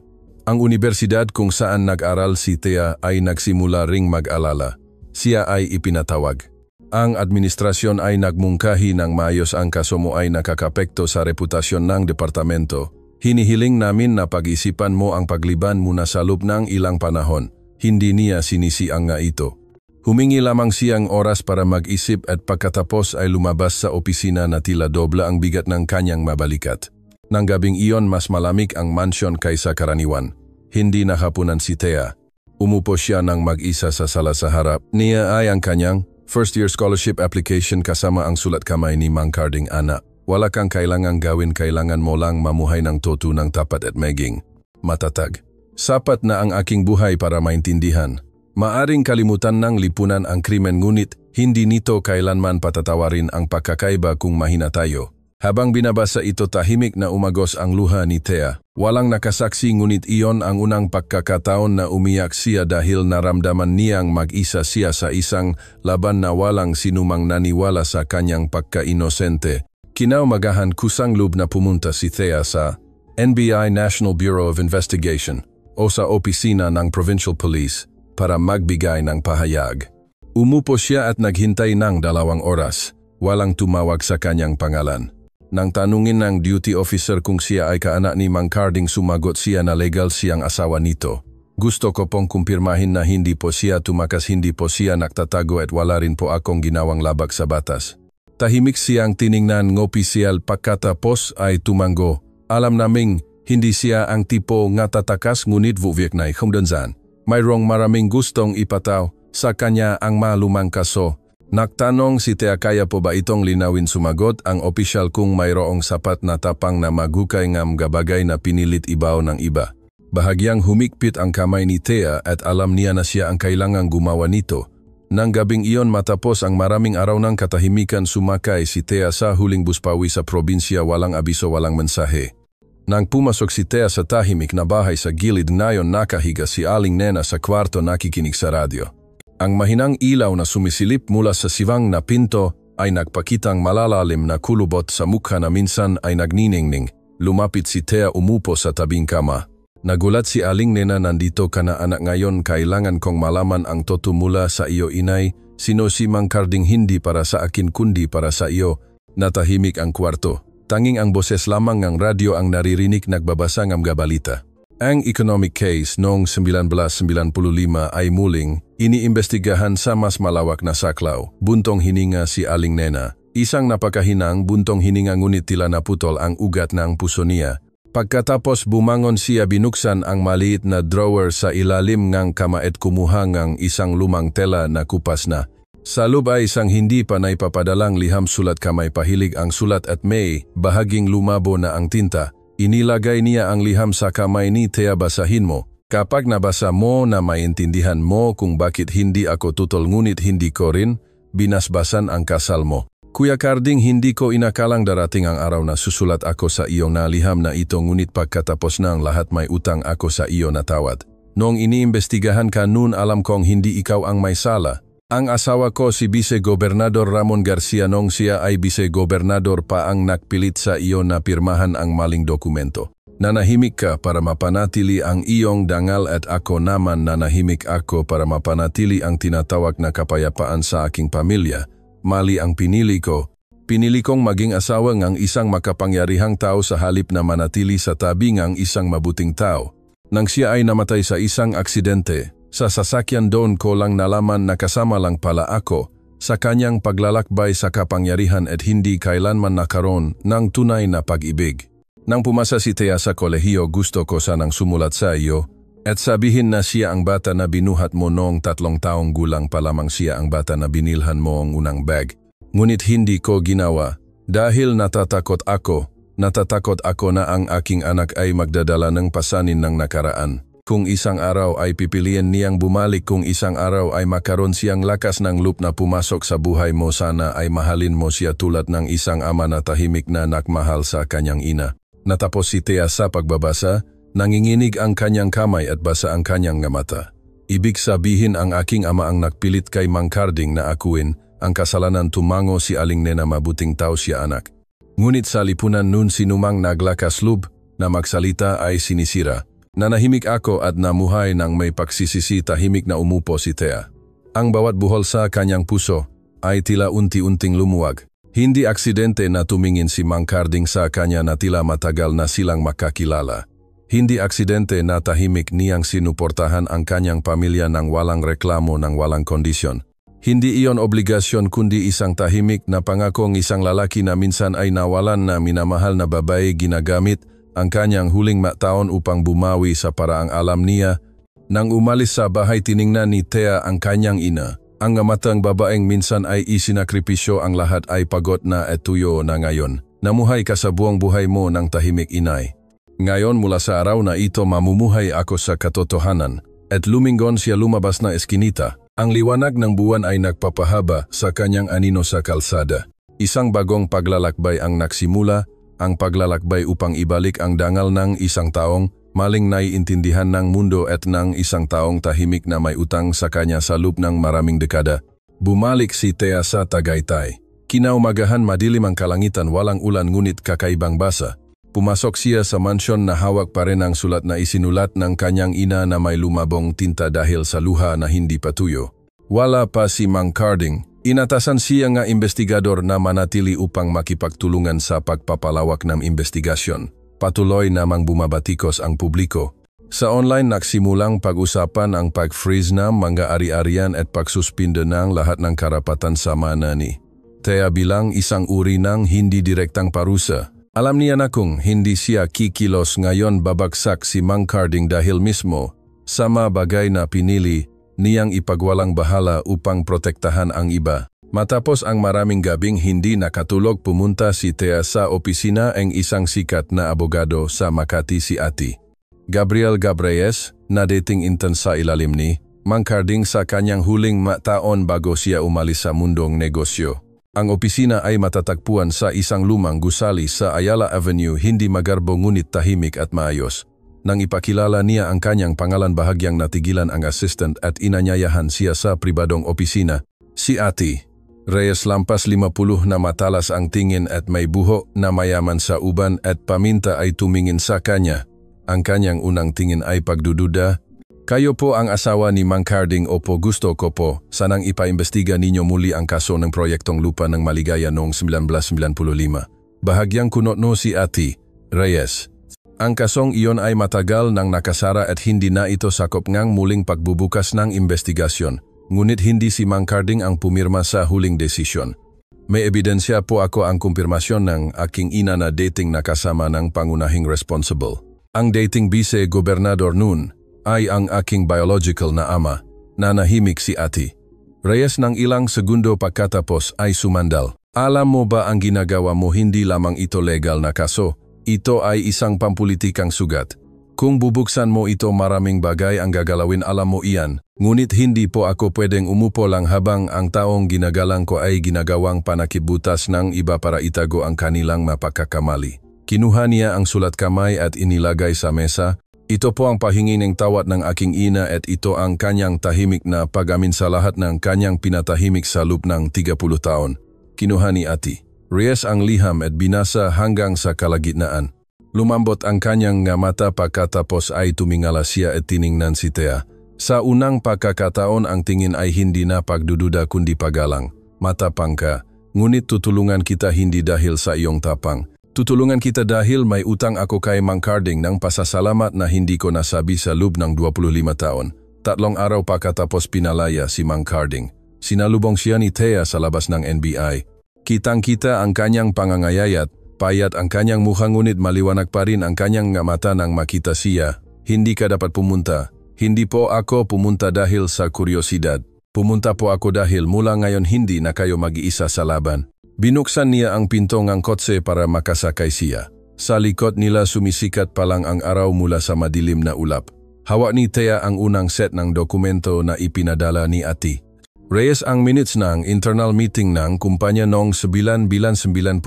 Ang universidad kung saan nag-aral si Thea ay nagsimula ring mag-alala. Siya ay ipinatawag. Ang administrasyon ay nagmungkahi ng maayos, ang kaso mo ay nakakapekto sa reputasyon ng departamento. Hinihiling namin na pag-isipan mo ang pagliban muna sa loob ng ilang panahon. Hindi niya sinisiang nga ito. Humingi lamang siyang oras para mag-isip at pagkatapos ay lumabas sa opisina na tila dobla ang bigat ng kanyang mabalikat. Nang gabing iyon, mas malamig ang mansyon kaysa karaniwan. Hindi nahapunan si Thea. Umupo siya ng mag-isa sa sala. Sa harap niya ay ang kanyang first-year scholarship application kasama ang sulat kamay ni Mang Carding. Anak, wala kang kailangang gawin, kailangan mo lang mamuhay ng totoong tapat at maging matatag. Sapat na ang aking buhay para maintindihan. Maaring kalimutan ng lipunan ang krimen, ngunit hindi nito kailanman patatawarin ang pagkakaiba kung mahina tayo. Habang binabasa ito, tahimik na umagos ang luha ni Thea. Walang nakasaksi, ngunit iyon ang unang pagkakataon na umiyak siya dahil naramdaman niyang mag-isa siya sa isang laban na walang sinumang naniwala sa kanyang pagka-inosente. Kinaumagahan, kusang loob na pumunta si Thea sa NBI National Bureau of Investigation o sa opisina ng Provincial Police para magbigay ng pahayag. Umupo siya at naghintay ng 2 oras. Walang tumawag sa kanyang pangalan. Nang tanungin ng duty officer kung siya ay kaanak ni Mang Carding, sumagot siya na legal siyang asawa nito. Gusto ko pong kumpirmahin na hindi po siya tumakas, hindi po siya nagtatago at wala rin po akong ginawang labag sa batas. Tahimik siyang tiningnan ng opisyal, pagkatapos ay tumango. Alam naming hindi siya ang tipo nga tatakas, ngunit vuvyek na ikumdanzan. Mayroong maraming gustong ipataw sa kanya ang malumang kaso. Nagtanong si Tea kaya po ba itong linawin, sumagot ang opisyal kung mayroong sapat na tapang na magukay ngam gabagay na pinilit ibaw ng iba. Bahagyang humikpit ang kamay ni Tea at alam niya na siya ang kailangang gumawa nito. Nang gabing iyon matapos ang maraming araw ng katahimikan, sumakay si Tea sa huling buspawi sa probinsya, walang abiso, walang mensahe. Nang pumasok si Tea sa tahimik na bahay sa gilid, ngayon nakahiga si Aling Nena sa kwarto nakikinig sa radyo. Ang mahinang ilaw na sumisilip mula sa siwang na pinto ay nagpakitang malalalim na kulubot sa mukha na minsan ay nagniningning. Lumapit si Tea, umupo sa tabing kama. Nagulat si Aling Nena, nandito ka na anak, ngayon kailangan kong malaman ang totoo mula sa iyo inay. Sino si Mang Carding? Hindi para sa akin kundi para sa iyo. Natahimik ang kwarto. Tanging ang boses lamang ng radyo ang naririnig, nagbabasa ng gabalita. Ang economic case noong 1995 ay muling iniimbestigahan sa mas malawak na saklaw. Buntong hininga si Aling Nena. Isang napakahinang buntong hininga, ngunit tila naputol ang ugat ng puso niya. Pagkatapos bumangon siya, binuksan ang maliit na drawer sa ilalim ng kama at kumuha ng isang lumang tela na kupas na. Sa loob ay isang hindi pa naipapadalang liham sulat kamay. Pahilig ang sulat at may bahaging lumabo na ang tinta. Inilagay niya ang liham sa kamay ni Tea. Basahin mo. Kapag nabasa mo na maintindihan mo kung bakit hindi ako tutol, ngunit hindi ko rin binasbasan ang kasal mo. Kuya Carding, hindi ko inakalang darating ang araw na susulat ako sa iyo na liham na ito, ngunit pagkatapos ng lahat may utang ako sa iyo na tawad. Noong iniimbestigahan ka noon, alam kong hindi ikaw ang may sala. Ang asawa ko si Vice Gobernador Ramon Garcia, noong siya ay Vice Gobernador pa ang nagpilit sa iyo na pirmahan ang maling dokumento. Nanahimik ka para mapanatili ang iyong dangal at ako naman nanahimik ako para mapanatili ang tinatawag na kapayapaan sa aking pamilya. Mali ang pinili ko. Pinili kong maging asawa ng isang makapangyarihang tao sa halip na manatili sa tabi ng isang mabuting tao. Nang siya ay namatay sa isang aksidente sa sasakyan, doon ko lang nalaman na kasama lang pala ako sa kanyang paglalakbay sa kapangyarihan at hindi kailanman nakaroon ng tunay na pag-ibig. Nang pumasa si Tea sa kolehiyo, gusto ko sanang sumulat sa iyo at sabihin na siya ang bata na binuhat mo noong 3 taong gulang pa lamang. Siya ang bata na binilhan mo ang unang bag. Ngunit hindi ko ginawa dahil natatakot ako na ang aking anak ay magdadala ng pasanin ng nakaraan. Kung isang araw ay pipiliin niyang bumalik, kung isang araw ay makaroon siyang lakas ng loob na pumasok sa buhay mo, sana ay mahalin mo siya tulad ng isang ama na tahimik na nagmahal sa kanyang ina. Natapos si Tea sa pagbabasa, nanginginig ang kanyang kamay at basa ang kanyang mata. Ibig sabihin ang aking ama ang nagpilit kay Mang Carding na akuin ang kasalanan. Tumango si Aling Nena, mabuting tao siya anak. Ngunit sa lipunan nun sinumang naglakas loob na magsalita ay sinisira. Nanahimik ako at namuhay ng may pagsisisi. Tahimik na umupo si Tea. Ang bawat buhol sa kanyang puso ay tila unti-unting lumuwag. Hindi aksidente na tumingin si Mang Carding sa kanya na tila matagal na silang makakilala. Hindi aksidente na tahimik niyang sinuportahan ang kanyang pamilya ng walang reklamo, ng walang kondisyon. Hindi iyon obligasyon kundi isang tahimik na pangakong isang lalaki na minsan ay nawalan na minamahal na babae, ginagamit ang kanyang huling taon upang bumawi sa paraang alam niya. Nang umalis sa bahay, tiningnan ni Tea ang kanyang ina. Ang matang babaeng minsan ay isinakripisyo, ang lahat ay pagod na at tuyo na ngayon. Namuhay ka sa buong buhay mo ng tahimik, inay. Ngayon mula sa araw na ito mamumuhay ako sa katotohanan. At lumingon siya, lumabas na eskinita. Ang liwanag ng buwan ay nagpapahaba sa kanyang anino sa kalsada. Isang bagong paglalakbay ang nagsimula. Ang paglalakbay upang ibalik ang dangal ng isang taong maling naiintindihan ng mundo at ng isang taong tahimik na may utang sa kanya sa loob ng maraming dekada. Bumalik si Tea sa Tagaytay. Kinaumagahan, madilim ang kalangitan, walang ulan ngunit kakaibang basa. Pumasok siya sa mansyon na hawak pa rin ang sulat na isinulat ng kanyang ina na may lumabong tinta dahil sa luha na hindi patuyo. Wala pa si Mang Carding. Inatasan siya nga investigador na manatili upang makipagtulungan sa pagpapalawak ng investigasyon. Patuloy namang bumabatikos ang publiko. Sa online nagsimulang pag-usapan ang pag-freeze ng mga ari-arian at pagsuspinde ng lahat ng karapatan sa manani. Tea bilang isang uri ng hindi direktang parusa. Alam niya na kung hindi siya kikilos ngayon, babagsak si Mang Carding dahil mismo sa mga bagay na pinili niyang ipagwalang bahala upang protektahan ang iba. Matapos ang maraming gabing hindi nakatulog, pumunta si Thea sa opisina ng isang sikat na abogado sa Makati, si Ati Gabriel Gabreyes, na dating intern sa ilalim ni Mang Carding sa kanyang huling taon bago siya umalis sa mundong negosyo. Ang opisina ay matatagpuan sa isang lumang gusali sa Ayala Avenue, hindi magarbo ngunit tahimik at maayos. Nang ipakilala niya ang kanyang pangalan, bahagyang natigilan ang assistant at inanyayahan siya sa pribadong opisina. Si Ati Reyes, lampas 50 na matalas ang tingin at may buhok na mayaman sa uban at paminta, ay tumingin sa kanya. Ang kanyang unang tingin ay pagdududa. Kayo po ang asawa ni Mang Carding? Opo, gusto ko po sanang ipaimbestiga ninyo muli ang kaso ng proyektong lupa ng Maligaya noong 1995. Bahagyang kunotno si Ati Reyes. Ang kasong iyon ay matagal nang nakasara at hindi na ito sakop ngang muling pagbubukas ng investigasyon. Ngunit hindi si Mang Carding ang pumirma sa huling desisyon. May ebidensya po ako ang kumpirmasyon ng aking ina na dating nakasama ng pangunahing responsible. Ang dating vice-gobernador noon ay ang aking biological na ama. Nanahimik si Ati Reyes ng ilang segundo pagkatapos ay sumandal. Alam mo ba, ang ginagawa mo hindi lamang ito legal na kaso, ito ay isang pampulitikang sugat. Kung bubuksan mo ito, maraming bagay ang gagalawin, alam mo iyan. Ngunit hindi po ako pwedeng umupo lang habang ang taong ginagalang ko ay ginagawang panakibutas ng iba para itago ang kanilang mapagkakamali. Kinuha niya ang sulat kamay at inilagay sa mesa. Ito po ang pahingi ng tawad ng aking ina at ito ang kanyang tahimik na pag-amin sa lahat ng kanyang pinatahimik sa loob ng 30 taon. Kinuha ni Ati Reyes ang liham at binasa hanggang sa kalagitnaan. Lumambot ang kanyang mata pagkatapos ay tumingala siya at tiningnan si Thea. Sa unang pagkakataon ang tingin ay hindi na pagdududa kundi paggalang. Matapang ka, ngunit tutulungan kita hindi dahil sa iyong tapang. Tutulungan kita dahil may utang ako kay Mang Carding ng pasasalamat na hindi ko nasabi sa loob ng 25 taon. 3 araw pagkatapos pinalaya si Mang Carding, sinalubong siya ni Thea sa labas ng NBI. Kitang-kita ang kanyang pangangayayat. Payat ang kanyang mukha ngunit maliwanag pa rin ang kanyang mata nang makita siya. Hindi ka dapat pumunta. Hindi po ako pumunta dahil sa kuryosidad. Pumunta po ako dahil mula ngayon hindi na kayo mag-iisa sa laban. Binuksan niya ang pinto ng kotse para makasakay siya. Sa likod nila sumisikat pa lang ang araw mula sa madilim na ulap. Hawak ni Thea ang unang set ng dokumento na ipinadala ni Ati Reyes, ang minutes ng internal meeting ng kumpanya noong 1995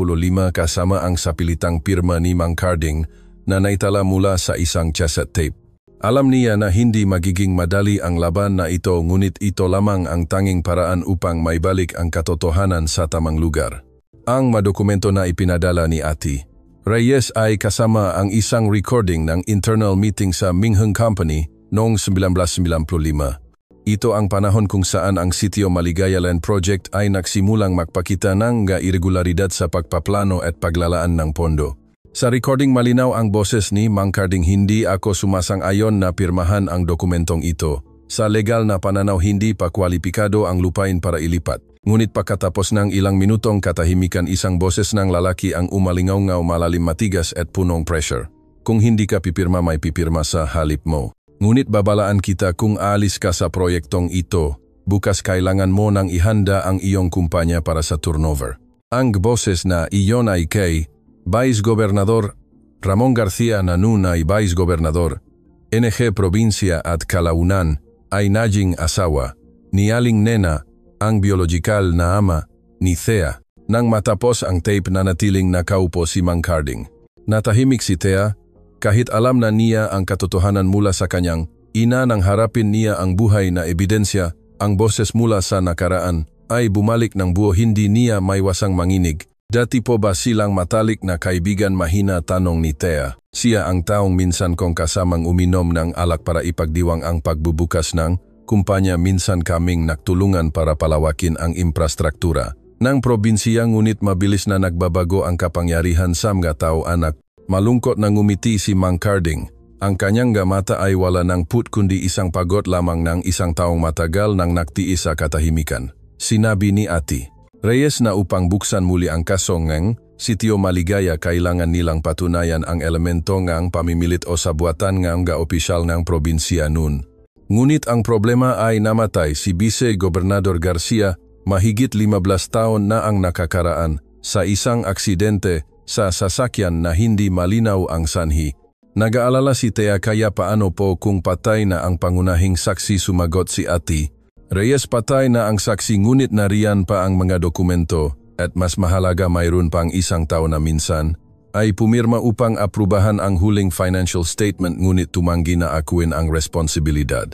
kasama ang sapilitang pirma ni Mang Carding na naitala mula sa isang cassette tape. Alam niya na hindi magiging madali ang laban na ito, ngunit ito lamang ang tanging paraan upang maibalik ang katotohanan sa tamang lugar. Ang madokumento na ipinadala ni Ati Reyes ay kasama ang isang recording ng internal meeting sa Mingheng Company noong 1995. Ito ang panahon kung saan ang Sitio Maligaya Land Project ay nagsimulang magpakita ng irregularidad sa pagpaplano at paglalaan ng pondo. Sa recording malinaw ang boses ni Mang Carding, hindi ako sumasang-ayon na pirmahan ang dokumentong ito. Sa legal na pananaw hindi pa kwalipikado ang lupain para ilipat. Ngunit pagkatapos ng ilang minutong katahimikan, isang boses ng lalaki ang umalingaw-ngaw, malalim, matigas at punong pressure. Kung hindi ka pipirma, may pipirma sa halip mo. Ngunit babalaan kita kung aalis ka sa proyektong ito, bukas kailangan mo nang ihanda ang iyong kumpanya para sa turnover. Ang boses na iyon ay kay Vice Gobernador Ramon Garcia na noon ay Vice Gobernador, NG Probinsya at Kalaunan, ay naging asawa ni Aling Nena, ang biologikal na ama ni Thea. Nang matapos ang tape, nanatiling nakaupo si Mang Carding. Natahimik si Thea. Kahit alam na niya ang katotohanan mula sa kanyang ina, nang harapin niya ang buhay na ebidensya, ang boses mula sa nakaraan ay bumalik ng buo. Hindi niya maiwasang manginig. Dati po ba silang matalik na kaibigan? Mahina tanong ni Thea. Siya ang taong minsan kong kasamang uminom ng alak para ipagdiwang ang pagbubukas ng kumpanya. Minsan kaming nagtulungan para palawakin ang infrastruktura ng probinsiya, ngunit mabilis na nagbabago ang kapangyarihan sa mga tao, anak. Malungkot na ngumiti si Mang Carding. Ang kanyang mata ay wala ng put kundi isang pagod lamang ng isang taong matagal nang nagtiis sa katahimikan. Sinabi ni Ati Reyes na upang buksan muli ang kaso ng Sitio Maligaya, kailangan nilang patunayan ang elemento ng pamimilit o sabuatan ng opisyal ng probinsya noon. Ngunit ang problema ay namatay si Vice Gobernador Garcia Mahigit 15 taon na ang nakakaraan sa isang aksidente sa sasakyan na hindi malinaw ang sanhi. Nag-aalala si Thea kaya paano po kung patay na ang pangunahing saksi, sumagot si Ati. Reyes, patay na ang saksi ngunit nariyan pa ang mga dokumento at mas mahalaga mayroon pang isang tao na minsan ay pumirma upang aprubahan ang huling financial statement ngunit tumanggi na akuin ang responsibilidad.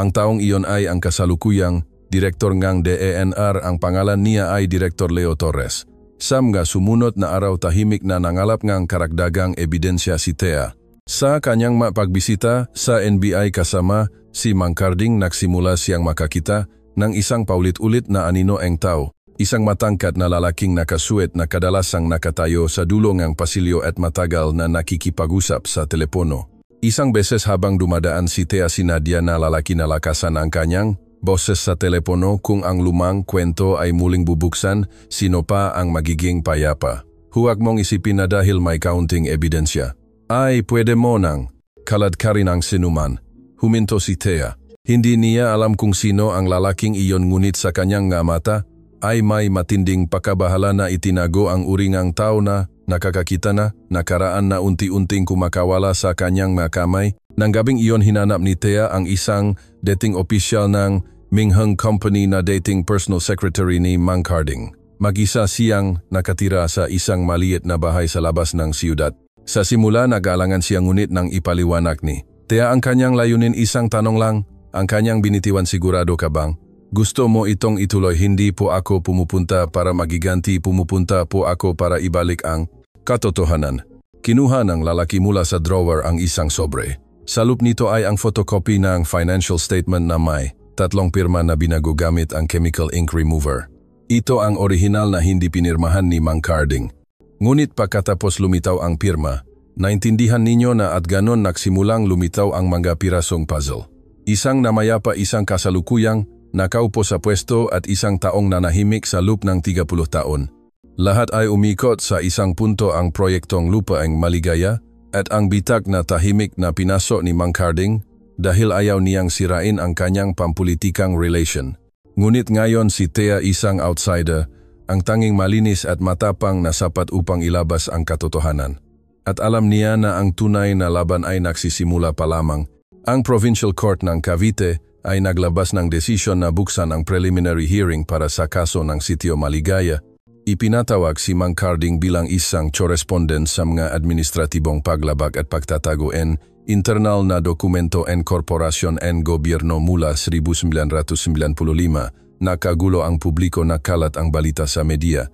Ang taong iyon ay ang kasalukuyang direktor ng DENR, ang pangalan niya ay Direktor Leo Torres. Sam nga sumunod na araw tahimik na nangalap ngang karagdagang ebidensya si Thea. Sa kanyang mapagbisita sa NBI kasama si Mang Carding, nagsimula siyang makakita ng isang paulit-ulit na anino ang tao. Isang matangkat na lalaking nakasuot na kadalasang nakatayo sa dulo ng pasilyo at matagal na nakikipag-usap sa telepono. Isang beses habang dumadaan si Thea, sinadya na lalaki na lakasan ang kanyang boses sa telepono kung ang lumang kwento ay muling bubuksan, sino pa ang magiging payapa. Huwag mong isipin na dahil may kaunting ebidensya ay pwede mo nang kaladkarin ang sinuman. Huminto si Thea. Hindi niya alam kung sino ang lalaking iyon ngunit sa kanyang nga mata ay may matinding pakabahala na itinago ang uringang tao na nakakakita na nakaraan na unti-unting kumakawala sa kanyang mga kamay. Nang gabing iyon hinanap ni Thea ang isang dating opisyal ng Mingheng Company na dating personal secretary ni Mang Carding. Mag-isa siyang nakatira sa isang maliit na bahay sa labas ng siyudad. Sa simula nag-aalangan siya ngunit nang ipaliwanag ni Thea ang kanyang layunin, isang tanong lang ang kanyang binitiwan, sigurado ka bang gusto mo itong ituloy? Hindi po ako pumupunta para magiganti, pumupunta po ako para ibalik ang katotohanan. Kinuha ng lalaki mula sa drawer ang isang sobre. Sa loob nito ay ang photocopy ng financial statement na may 3 pirma na binago gamit ang chemical ink remover. Ito ang orihinal na hindi pinirmahan ni Mang Carding. Ngunit pagkatapos lumitaw ang pirma, naintindihan ninyo na at ganon nagsimulang lumitaw ang mga pirasong puzzle. Isang namayapa, isang kasalukuyang nakaupo sa pwesto at isang taong nanahimik sa loob ng 30 taon. Lahat ay umikot sa isang punto, ang proyektong Lupaeng Maligaya, at ang bitak na tahimik na pinasok ni Mang Carding dahil ayaw niyang sirain ang kanyang pampulitikang relation. Ngunit ngayon si Thea, isang outsider, ang tanging malinis at matapang na sapat upang ilabas ang katotohanan. At alam niya na ang tunay na laban ay nagsisimula pa lamang. Ang Provincial Court ng Cavite ay naglabas ng desisyon na buksan ang preliminary hearing para sa kaso ng Sitio Maligaya. Ipinatawag si Mang Carding bilang isang correspondent sa mga administratibong paglabag at pagtatago en internal na dokumento en korporasyon en gobyerno mula 1995. Nakagulo ang publiko, nakalat ang balita sa media.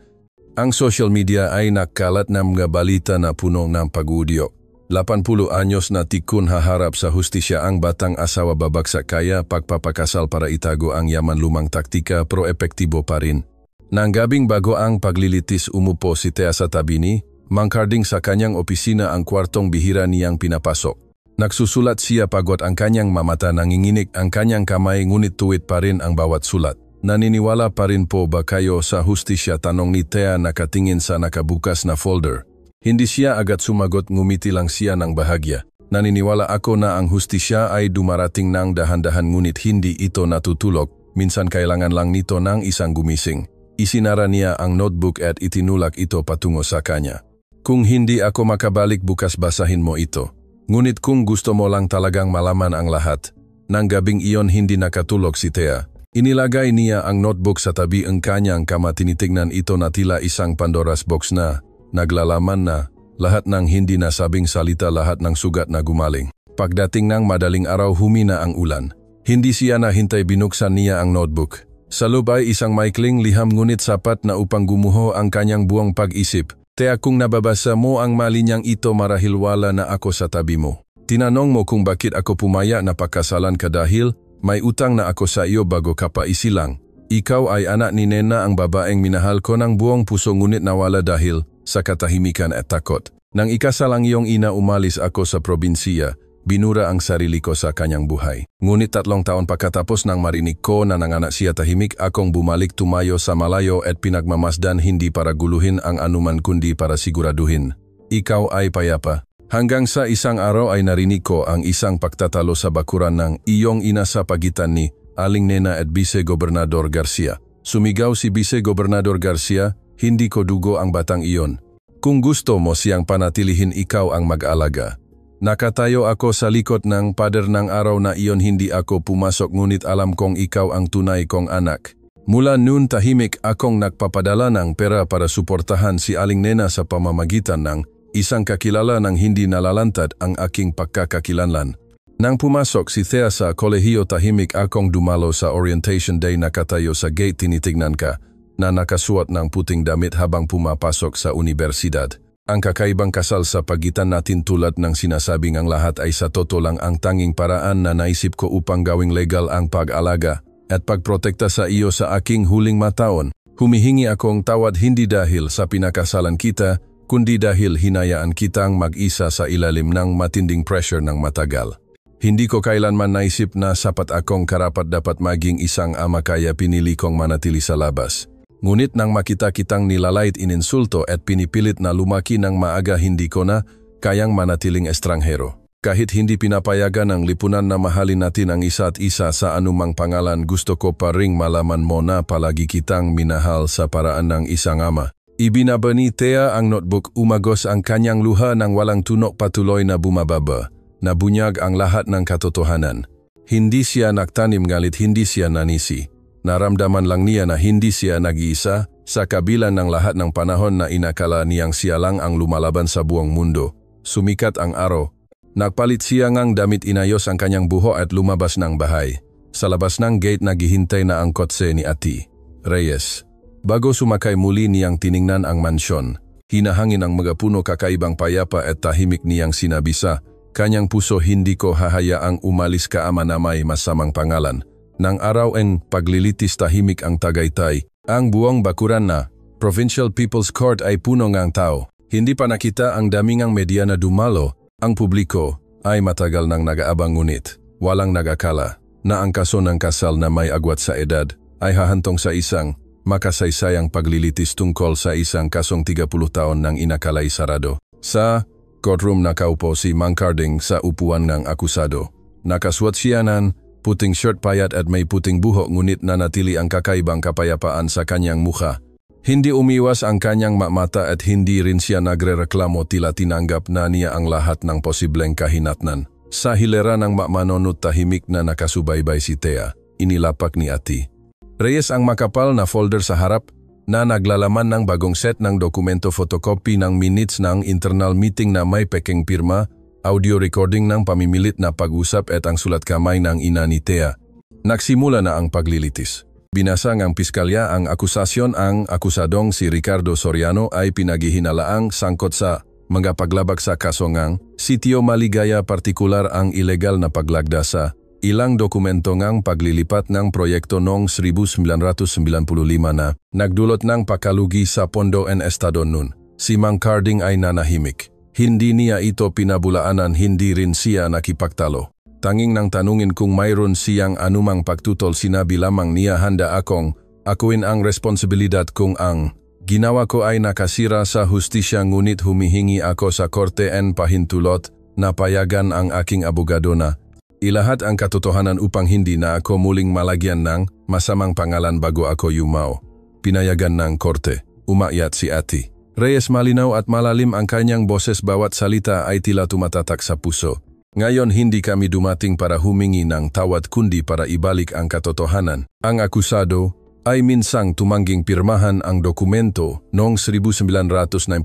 Ang social media ay nakalat ng mga balita na puno ng pag-udyok. 80 anyos na tikun haharap sa hustisya ang batang asawa, babagsak kaya pagpapakasal para itago ang yaman, lumang taktika pro epektibo pa rin. Nang gabing bago ang paglilitis, umupo si Thea sa tabi ni Mang Carding sa kanyang opisina, ang kwartong bihira niyang pinapasok. Nagsusulat siya, pagod ang kanyang mamata, nanginginig ang kanyang kamay ngunit tuwid pa rin ang bawat sulat. Naniniwala pa rin po ba kayo sa hustisya? Tanong ni Thea nakatingin sa nakabukas na folder. Hindi siya agad sumagot, ngumiti lang siya ng bahagya. Naniniwala ako na ang hustisya ay dumarating ng dahan-dahan ngunit hindi ito natutulog. Minsan kailangan lang nito ng isang gumising. Isinara niya ang notebook at itinulak ito patungo sa kanya. Kung hindi ako makabalik bukas, basahin mo ito. Ngunit kung gusto mo lang talagang malaman ang lahat. Nang gabing iyon hindi nakatulog si Thea. Inilagay niya ang notebook sa tabi ang kanyang kama, tinitignan ito na tila isang Pandora's box na naglalaman na lahat ng hindi nasabing salita, lahat ng sugat na gumaling. Pagdating ng madaling araw, humina ang ulan. Hindi siya nahintay, binuksan niya ang notebook. Sa loob ay isang maikling liham ngunit sapat na upang gumuho ang kanyang buong pag-isip. Thea, kung nababasa mo ang malinyang ito, marahil wala na ako sa tabi mo. Tinanong mo kung bakit ako pumaya na pagkasalan ka dahil may utang na ako sa iyo bago ka pa isilang. Ikaw ay anak ni Nena, ang babaeng minahal ko ng buong puso ngunit nawala dahil sa katahimikan at takot. Nang ikasalang iyong ina, umalis ako sa probinsiya. Binura ang sarili ko sa kanyang buhay. Ngunit 3 taon pagkatapos nang marinig ko na nanganak siya, tahimik akong bumalik, tumayo sa malayo at pinagmamasdan, hindi para guluhin ang anuman kundi para siguraduhin ikaw ay payapa. Hanggang sa isang araw ay narinig ko ang isang pagtatalo sa bakuran ng iyong ina sa pagitan ni Aling Nena at Vice Gobernador Garcia. Sumigaw si Vice Gobernador Garcia, hindi ko dugo ang batang iyon. Kung gusto mo siyang panatilihin ikaw ang mag-alaga. Nakatayo ako sa likod ng pader ng araw na iyon hindi ako pumasok ngunit alam kong ikaw ang tunay kong anak. Mula noon tahimik akong nagpapadala ng pera para suportahan si Aling Nena sa pamamagitan ng isang kakilala ng hindi nalalantad ang aking pagkakakilanlan. Nang pumasok si Thea sa kolehiyo tahimik akong dumalo sa orientation day nakatayo sa gate tinitignan ka na nakasuot ng puting damit habang pumapasok sa universidad. Ang kakaibang kasal sa pagitan natin tulad ng sinasabing ang lahat ay sa totoo lang ang tanging paraan na naisip ko upang gawing legal ang pag-alaga at pagprotekta sa iyo sa aking huling mataon. Humihingi akong tawad hindi dahil sa pinakasalan kita, kundi dahil hinayaan kitang mag-isa sa ilalim ng matinding pressure ng matagal. Hindi ko kailanman naisip na sapat akong karapat dapat maging isang ama kaya pinili kong manatili sa labas. Ngunit nang makita kitang nilalait ininsulto at pinipilit na lumaki ng maaga hindi ko na kayang manatiling estranghero. Kahit hindi pinapayagan ng lipunan na mahalin natin ang isa't isa sa anumang pangalan gusto ko pa ring malaman mo na palagi kitang minahal sa paraan ng isang ama. Ibinaba ni Thea ang notebook umagos ang kanyang luha ng walang tunok patuloy na bumababa. Nabunyag ang lahat ng katotohanan. Hindi siya nagtanim galit hindi siya nanisi. Naramdaman lang niya na hindi siya nag-iisa sa kabila ng lahat ng panahon na inakala niyang siya lang ang lumalaban sa buong mundo. Sumikat ang araw. Nagpalit siya ngang damit inayos ang kanyang buho at lumabas ng bahay. Sa labas ng gate naghihintay na ang kotse ni Ati Reyes. Bago sumakay muli niyang tiningnan ang mansyon. Hinahangin ang mga puno kakaibang payapa at tahimik niyang sinabi sa kanyang puso hindi ko hahayaang umalis ka ama na may masamang pangalan. Nang araw ang paglilitis tahimik ang Tagaytay, ang buong bakuran na Provincial People's Court ay puno ngang tao. Hindi pa nakita ang damingang media na dumalo, ang publiko ay matagal nang nag-aabang ngunit walang nag-akala na ang kaso ng kasal na may agwat sa edad ay hahantong sa isang makasaysayang paglilitis tungkol sa isang kasong 30 taon nang inakalay sarado. Sa courtroom nakaupo si Mang Carding sa upuan ng akusado. Nakasuot siya ng puting shirt payat at may puting buhok ngunit nanatili ang kakaibang kapayapaan sa kanyang mukha. Hindi umiwas ang kanyang mata at hindi rin siya nagrereklamo tila tinanggap na niya ang lahat ng posibleng kahinatnan. Sa hilera ng manonut tahimik na nakasubaybay si Thea, inilapak ni Ati Reyes ang makapal na folder sa harap na naglalaman ng bagong set ng dokumento photocopy ng minutes ng internal meeting na may peking pirma, audio recording ng pamimilit na pag-usap at ang sulat kamay ng ina ni Thea. Nagsimula na ang paglilitis. Binasa ng piskalya ang akusasyon ang akusadong si Ricardo Soriano ay pinaghihinalaang sangkot sa mga paglabag sa kaso ngang Sitio Maligaya partikular ang ilegal na paglagda sa ilang dokumento ngang paglilipat ng proyekto noong 1995 na nagdulot ng pakalugi sa Pondo en Estado nun. Si Mang Carding ay nanahimik. Hindi niya ito pinabulaanan hindi rin siya nakipagtalo. Tanging nang tanungin kung mayroon siyang anumang pagtutol sinabi lamang niya handa akong akuin ang responsibilidad kung ang ginawa ko ay nakasira sa hustisya ngunit humihingi ako sa korte en pahintulot na payagan ang aking abogado na ilahat ang katotohanan upang hindi na ako muling malagyan ng masamang pangalan bago ako yumao. Pinayagan ng korte. Umakyat si Ati Reyes malinaw at malalim ang kanyang boses bawat salita ay tila tumatatak sa puso. Ngayon hindi kami dumating para humingi ng tawad kundi para ibalik ang katotohanan. Ang akusado ay minsang tumangging pirmahan ang dokumento noong 1995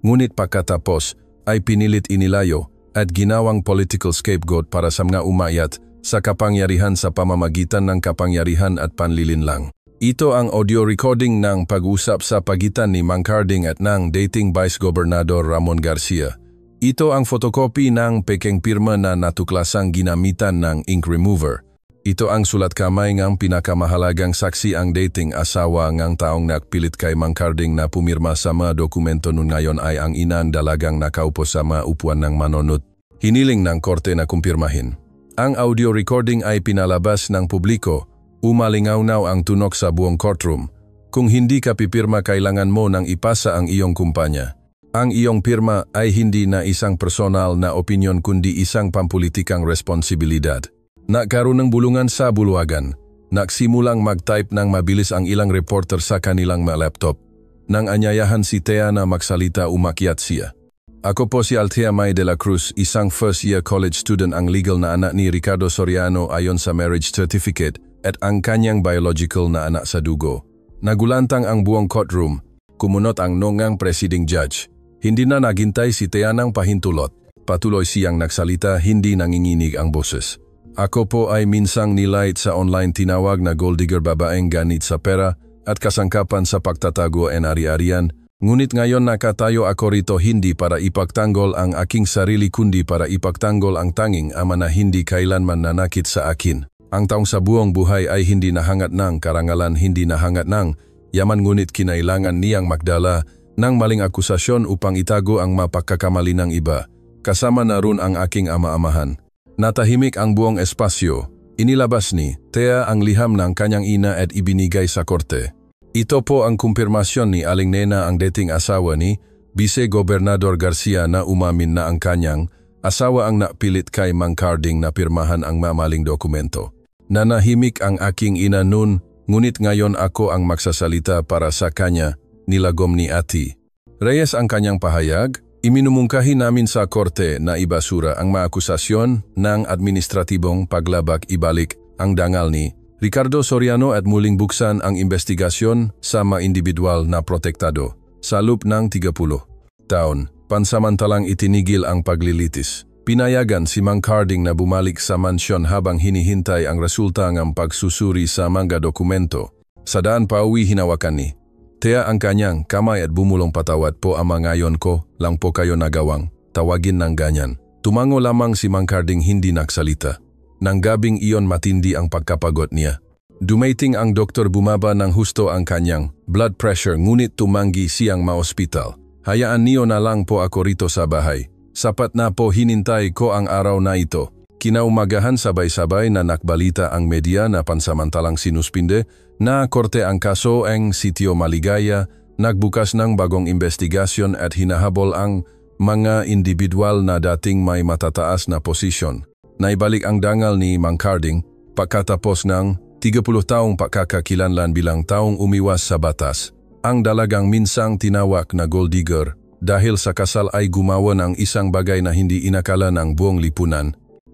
ngunit pagkatapos ay pinilit inilayo at ginawang political scapegoat para sa mga umayat sa kapangyarihan sa pamamagitan ng kapangyarihan at panlilinlang. Ito ang audio recording ng pag-usap sa pagitan ni Mang Carding at ng dating Vice Gobernador Ramon Garcia. Ito ang photocopy ng peking pirma na natuklasang ginamitan ng ink remover. Ito ang sulat kamay ng pinakamahalagang saksi ang dating asawa ng taong nagpilit kay Mang Carding na pumirma sa mga dokumento nun ngayon ay ang inang dalagang nakaupo sa mga upuan ng manonut. Hiniling ng korte na kumpirmahin. Ang audio recording ay pinalabas ng publiko. Umalingaw-naw ang tunok sa buong courtroom. Kung hindi ka pipirma kailangan mo nang ipasa ang iyong kumpanya. Ang iyong pirma ay hindi na isang personal na opinyon kundi isang pampulitikang responsibilidad. Nagkaroon ng bulungan sa bulwagan. Nagsimulang mag-type ng mabilis ang ilang reporter sa kanilang mga laptop. Nang anyayahan si Thea na magsalita, umakyat siya. Ako po si Althea May de la Cruz, isang first-year college student, ang legal na anak ni Ricardo Soriano ayon sa marriage certificate at ang kanyang biological na anak sa dugo. Nagulantang ang buong courtroom. Kumunot ang nongang presiding judge. Hindi na naghintay si Thea ng pahintulot. Patuloy siyang nagsalita, hindi nanginginig ang boses. Ako po ay minsang nilait sa online tinawag na gold digger, babaeng ganit sa pera at kasangkapan sa pagtatago en ari-arian. Ngunit ngayon nakatayo ako rito hindi para ipagtanggol ang aking sarili kundi para ipagtanggol ang tanging ama na hindi kailanman nanakit sa akin. Ang taong sa buong buhay ay hindi nahangat ng karangalan, hindi nahangat ng yaman, ngunit kinailangan niyang magdala ng maling akusasyon upang itago ang mapagkakamali ng iba. Kasama na ron ang aking ama-amahan. Natahimik ang buong espasyo. Inilabas ni Thea ang liham ng kanyang ina at ibinigay sa korte. Ito po ang kumpirmasyon ni Aling Nena, ang dating asawa ni Vice Gobernador Garcia, na umamin na ang kanyang asawa ang napilit kay Mang Carding na pirmahan ang mamaling dokumento. Nanahimik ang aking ina noon, ngunit ngayon ako ang magsasalita para sa kanya, nilagom ni Ati Reyes ang kanyang pahayag. Iminumungkahi namin sa korte na ibasura ang mga akusasyon ng administratibong paglabag, ibalik ang dangal ni Ricardo Soriano at muling buksan ang investigasyon sa mga individual na protektado. Sa loob ng 30 taon, pansamantalang itinigil ang paglilitis. Pinayagan si Mang Carding na bumalik sa mansyon habang hinihintay ang resulta ng pagsusuri sa mga dokumento. Sa daan pauwi, hinawakan ni Thea ang kanyang kamay at bumulong, patawad po ama, ngayon ko lang po kayo nagawang tawagin ng ganyan. Tumango lamang si Mang Carding, hindi nagsalita. Nang gabing iyon matindi ang pagkapagod niya. Dumating ang doktor, bumaba ng husto ang kanyang blood pressure, ngunit tumanggi siyang maospital. Hayaan niyo na lang po ako rito sa bahay. Sapat na po hinintay ko ang araw na ito. Kinaumagahan sabay-sabay na nakbalita ang media na pansamantalang sinuspinde na korte ang kaso ang Sitio Maligaya, nagbukas ng bagong investigasyon at hinahabol ang mga individual na dating may matataas na posisyon. Naibalik ang dangal ni Mang Carding pagkatapos ng 30 taong pagkakakilanlan bilang taong umiwas sa batas. Ang dalagang minsang tinawag na gold digger dahil sa kasal ay gumawa ng isang bagay na hindi inakala ng buong lipunan.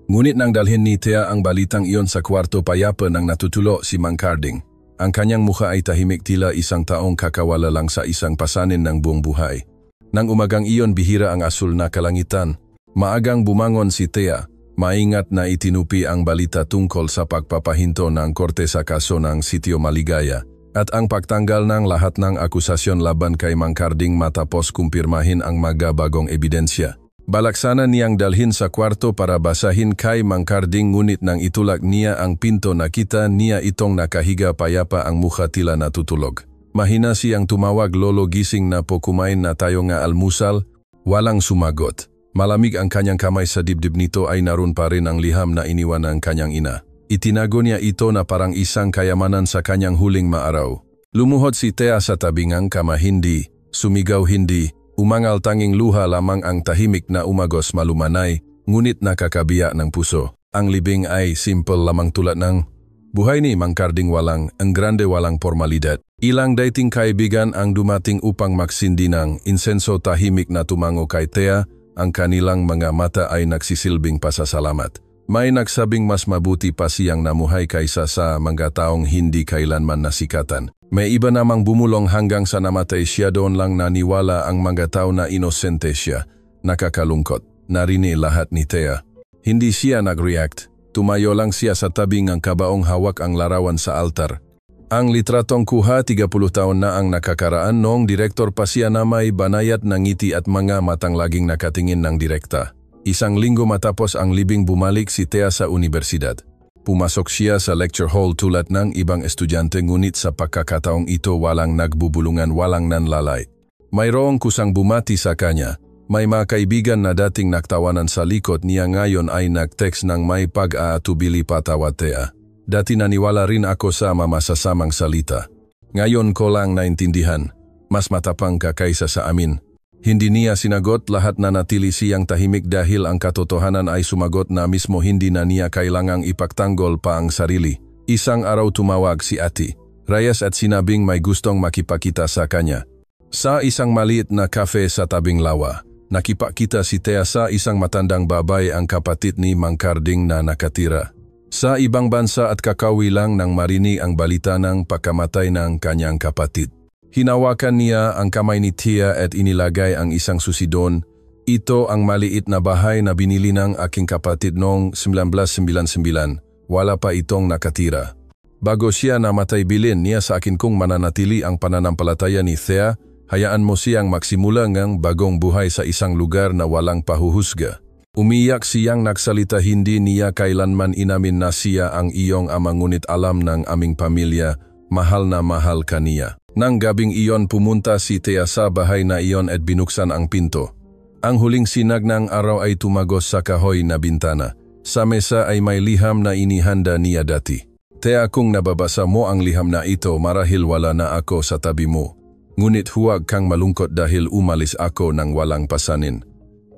Ngunit nang dalhin ni Thea ang balitang iyon sa kwarto, payapa nang natutulo si Mang Carding. Ang kanyang mukha ay tahimik, tila isang taong kakawala lang sa isang pasanin ng buong buhay. Nang umagang iyon, bihira ang asul na kalangitan. Maagang bumangon si Thea, maingat na itinupi ang balita tungkol sa pagpapahinto ng korte sa kaso ng Sitio Maligaya at ang pagtanggal ng lahat ng akusasyon laban kay Mang Carding matapos kumpirmahin ang mga bagong ebidensya. Balaksana niyang dalhin sa kwarto para basahin kay Mang Carding, ngunit nang itulak niya ang pinto, nakita niya itong nakahiga payapa, ang mukha tila natutulog. Mahina siyang tumawag, "Lolo, gising na po, kumain na tayo nga almusal." Walang sumagot. Malamig ang kanyang kamay, sa dibdib nito ay naroon pa rin ang liham na iniwan ng kanyang ina. Itinago niya ito na parang isang kayamanan sa kanyang huling maaraw. Lumuhod si Thea sa tabingang kama, hindi sumigaw, hindi umangal, tanging luha lamang ang tahimik na umagos malumanay, ngunit nakakabiya ng puso. Ang libing ay simple lamang tulad ng buhay ni Mang Carding, walang ang grande, walang formalidad. Ilang dating kaibigan ang dumating upang magsindi ng insenso, tahimik na tumango kay Thea, ang kanilang mga mata ay nagsisilbing pasasalamat. May nagsabing mas mabuti pa siyang namuhay kaysa sa mga taong hindi kailanman nasikatan. May iba namang bumulong hanggang sa namatay siya, doon lang naniwala ang mga tao na inosente siya. Nakakalungkot. Narinig lahat ni Thea. Hindi siya nag-react. Tumayo lang siya sa tabi ng kabaong hawak ang larawan sa altar. Ang litratong kuha 30 taon na ang nakakaraan, noong direktor pa siya na may banayad na ngiti at mga matang laging nakatingin ng direkta. Isang linggo matapos ang libing, bumalik si Thea sa universidad. Pumasok siya sa lecture hall tulad ng ibang estudyante, ngunit sa pagkakataong ito walang nagbubulungan, walang nanlalait. Mayroong kusang bumati sa kanya. May mga kaibigan na dating naktawanan sa likod niya ngayon ay nag-text ng may pag-aatubili, "Patawad Thea. Dati naniwala rin ako sa mamasasamang salita. Ngayon ko lang naintindihan. Mas matapang ka kaysa sa amin." Hindi niya sinagot, lahat na natili siyang tahimik dahil ang katotohanan ay sumagot na mismo, hindi na niya kailangang ipagtanggol pa ang sarili. Isang araw tumawag si Ate Reyes at sinabing may gustong makipakita sa kanya. Sa isang maliit na kafe sa tabing lawa, nakipakita si Thea sa isang matandang babae, ang kapatid ni Mang Carding na nakatira sa ibang bansa, at kakawi lang nang marinig ang balita ng pagkamatay ng kanyang kapatid. Hinawakan niya ang kamay ni Thea at inilagay ang isang susi doon. Ito ang maliit na bahay na binili ng aking kapatid noong 1999. Wala pa itong nakatira. Bago siya namatay, bilin niya sa akin kung mananatili ang pananampalataya ni Thea, hayaan mo siyang magsimula ng bagong buhay sa isang lugar na walang pahuhusga. Umiyak siyang nagsalita, hindi niya kailanman inamin na siya ang iyong ama, ngunit alam ng aming pamilya, mahal na mahal ka niya. Nang gabing iyon, pumunta si Thea sa bahay na iyon at binuksan ang pinto. Ang huling sinag ng araw ay tumagos sa kahoy na bintana. Sa mesa ay may liham na inihanda niya dati. Thea, kung nababasa mo ang liham na ito, marahil wala na ako sa tabi mo. Ngunit huwag kang malungkot dahil umalis ako nang walang pasanin.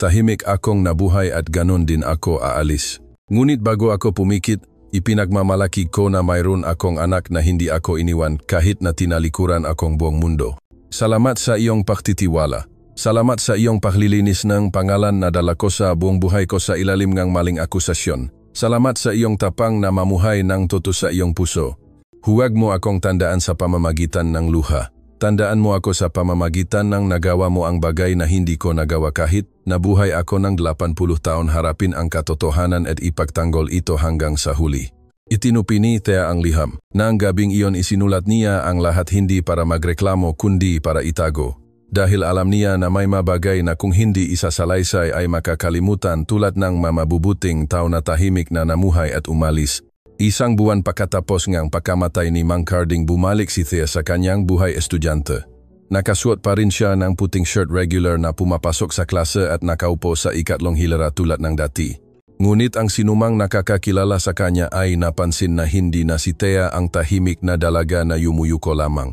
Tahimik akong nabuhay at ganon din ako aalis. Ngunit bago ako pumikit, ipinagmamalaki ko na mayroon akong anak na hindi ako iniwan kahit na tinalikuran akong buong mundo. Salamat sa iyong pagtitiwala. Salamat sa iyong paglilinis ng pangalan na dala ko sa buong buhay ko sa ilalim ng maling akusasyon. Salamat sa iyong tapang na mamuhay ng totoo sa iyong puso. Huwag mo akong tandaan sa pamamagitan ng luha. Tandaan mo ako sa pamamagitan ng nagawa mo ang bagay na hindi ko nagawa kahit nabuhay ako ng 80 taon. Harapin ang katotohanan at ipagtanggol ito hanggang sa huli. Itinupi ni Thea ang liham. Nang gabing iyon, isinulat niya ang lahat, hindi para magreklamo kundi para itago. Dahil alam niya na may mabagay na kung hindi isasalaysay ay makakalimutan, tulad ng mamabubuting tao na tahimik na namuhay at umalis. Isang buwan pagkatapos ng pagkamatay ni Mang Carding, bumalik si Thea sa kanyang buhay estudyante. Nakasuot pa rin siya ng puting shirt, regular na pumapasok sa klase at nakaupo sa ikatlong hilera tulad ng dati. Ngunit ang sinumang nakakakilala sa kanya ay napansin na hindi na si Thea ang tahimik na dalaga na yumuyuko lamang.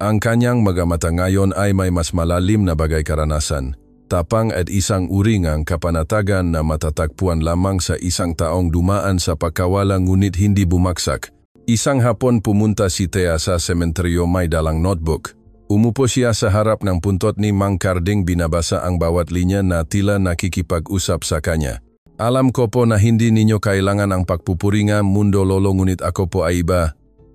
Ang kanyang mga ngayon ay may mas malalim na bagay, karanasan, tapang at isang uri ng kapanatagan na matatagpuan lamang sa isang taong dumaan sa pagkawala ngunit hindi bumaksak. Isang hapon pumunta si Thea sa sementeryo, may dalang notebook. Umupo siya sa harap ng puntot ni Mang Carding, binabasa ang bawat linya na tila nakikipag-usap sa kanya. Alam ko po na hindi ninyo kailangan ang pagpupuringa mundo lolo, ngunit ako po ay iba.